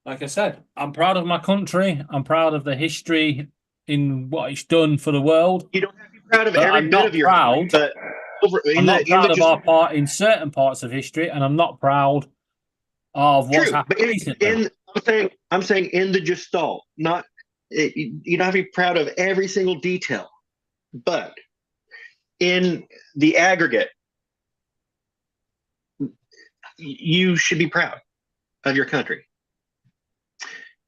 like I said, I'm proud of my country. I'm proud of the history in what it's done for the world. You don't have to be proud of But every I'm bit not of your proud. country, but I'm not proud of our part in certain parts of history, and I'm not proud of what's True, happened but recently. I'm saying in the gestalt, not you don't have to be proud of every single detail, but in the aggregate, you should be proud of your country.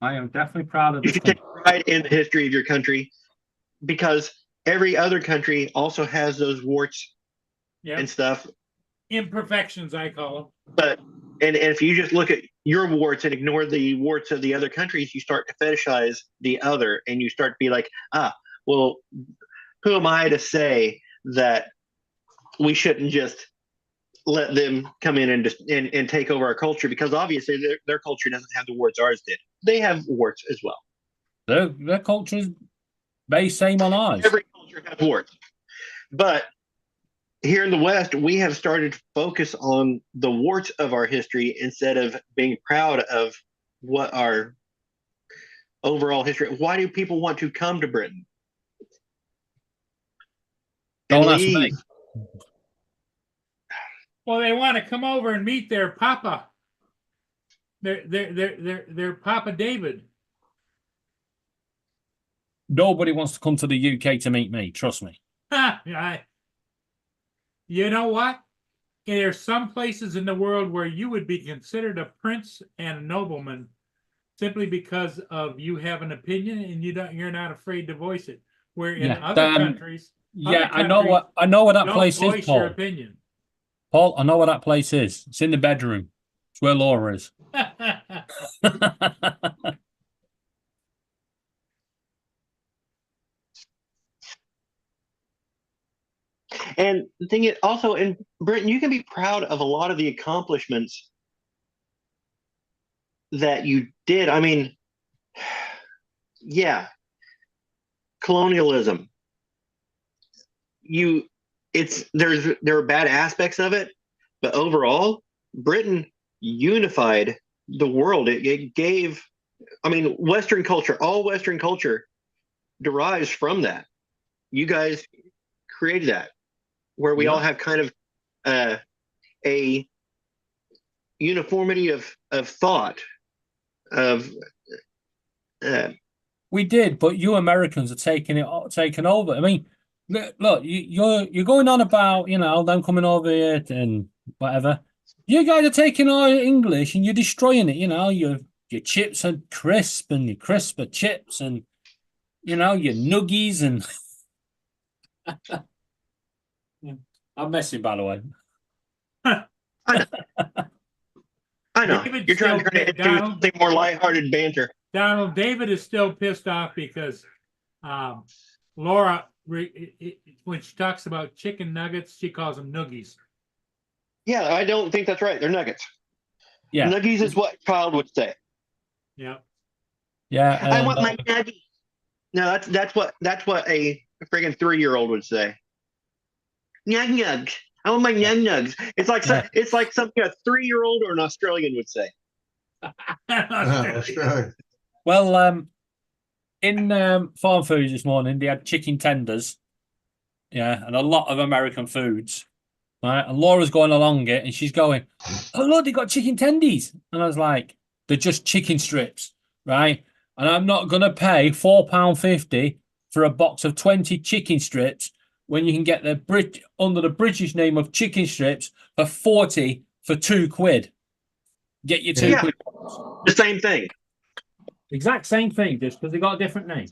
I am definitely proud of You this should take country. pride in the history of your country, because every other country also has those warts Yeah, and stuff. imperfections, I call them. But and if you just look at your warts and ignore the warts of the other countries, you start to fetishize the other, and you start to be like, well, who am I to say that we shouldn't just let them come in and just and take over our culture? Because obviously their culture doesn't have the warts ours did. They have warts as well. Their culture is based same on ours. Every culture has warts, but here in the West, we have started to focus on the warts of our history instead of being proud of what our overall history. Why do people want to come to Britain? Don't And ask me. leave? Well, they want to come over and meet their Papa. Their Papa David. Nobody wants to come to the UK to meet me. Trust me. You know what? There's some places in the world where you would be considered a prince and a nobleman simply because of you have an opinion and you're not afraid to voice it. Where in Yeah, other countries, Yeah, Other I know what that don't place is, voice your Paul. opinion. Paul, I know where that place is. It's in the bedroom. It's where Laura is. And the thing is, also in Britain, you can be proud of a lot of the accomplishments that you did. I mean, yeah, colonialism. There are bad aspects of it, but overall, Britain unified the world. It gave, I mean, Western culture, all Western culture derives from that. You guys created that, where we all have kind of a uniformity of thought of We did, but you Americans are taking over. I mean, look, you're going on about them coming over here and whatever. You guys are taking our English and you're destroying it. Your chips are crisp and your crisp are chips and your nuggies and. I'm messing, by the way. I know David you're trying to still- turn it into Donald- something more lighthearted banter. Donald, David is still pissed off because Laura, when she talks about chicken nuggets, she calls them noogies. Yeah, I don't think that's right. They're nuggets. Yeah. Nuggies is what a child would say. Yeah. Yeah. I want my nuggies. No, that's what a friggin' 3-year-old would say. Nug nugs. I want my nug nugs. It's like it's like something a 3-year-old or an Australian would say. Australia. Well, in Farm Foods this morning, they had chicken tenders. Yeah, and a lot of American foods. Right, and Laura's going along it, and she's going, "Oh look, they got chicken tendies," and I was like, "They're just chicken strips, right?" And I'm not gonna pay £4.50 for a box of 20 chicken strips when you can get under the British name of chicken strips for 40 for £2. Get your Yeah. £2. The same thing. Exact same thing, just because they got a different name.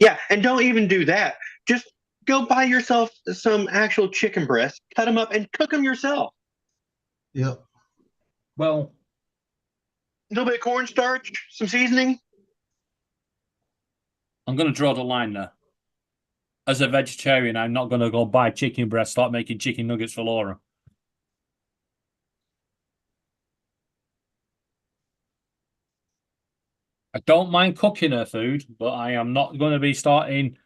Yeah, and don't even do that. Just go buy yourself some actual chicken breasts, cut them up, and cook them yourself. Yep. Well, little bit of cornstarch, some seasoning. I'm going to draw the line there. As a vegetarian, I'm not going to go buy chicken breast, start making chicken nuggets for Laura. I don't mind cooking her food, but I am not going to be starting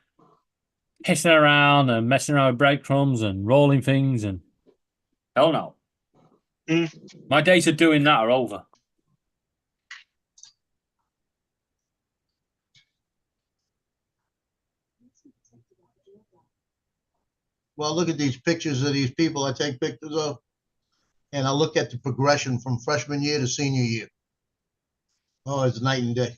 pissing around and messing around with breadcrumbs and rolling things and hell no. My days of doing that are over. Well, look at these pictures of these people I take pictures of, and I look at the progression from freshman year to senior year. Oh, it's night and day.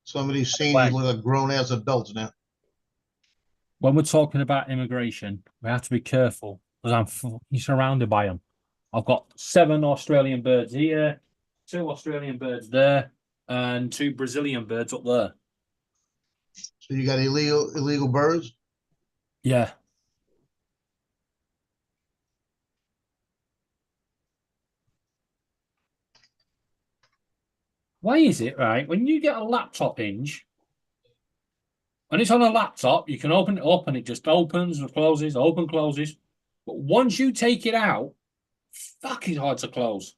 Some of these seniors look like grown ass adults now. When we're talking about immigration, we have to be careful because I'm fucking surrounded by them. I've got 7 Australian birds here, 2 Australian birds there, and 2 Brazilian birds up there. So you got illegal birds? Yeah. Why is it, right? When you get a laptop hinge, when it's on a laptop, you can open it up and it just opens and closes, open, closes. But once you take it out, fucking hard to close.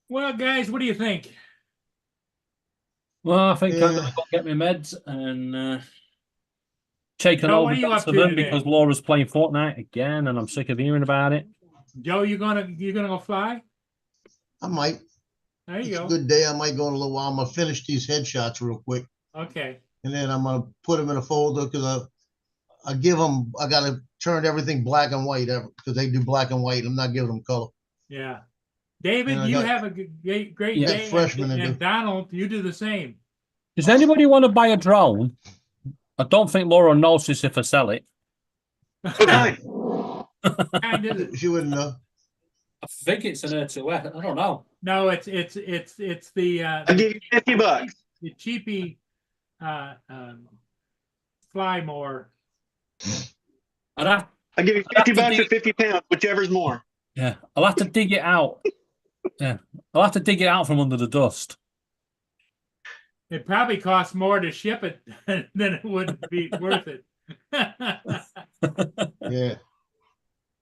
Well, guys, what do you think? Well, I think I'm Yeah. going to go get my meds and take an Joe, what are you overdose up of to them today? because Laura's playing Fortnite again and I'm sick of hearing about it. Joe, you gonna go fly? I might. There you It's go. a good day. I might go in a little while. I'm gonna finish these headshots real quick, Okay. and then I'm gonna put them in a folder because I give them. I gotta turn everything black and white because they do black and white. I'm not giving them color. Yeah. David, And I you got- have a great Yeah. day. Freshmen to And do. Donald, you do the same. Does anybody want to buy a drone? I don't think Laura knows this if I sell it. What kind? Kind is it? She wouldn't know. I think it's an Air2S. I don't know. No, it's the I'll give you $50. the cheapy fly more. I'd have, I'll give you I'd have to $50 or dig- 50 pounds, whichever's more. yeah, I'll have to dig it out. Yeah, I'll have to dig it out from under the dust. It probably costs more to ship it than it would be worth it. Yeah.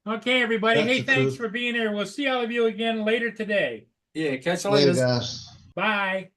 Okay, everybody. That's Hey, the thanks truth. for being here. We'll see all of you again later today. Yeah, catch you Later, later. guys. Bye.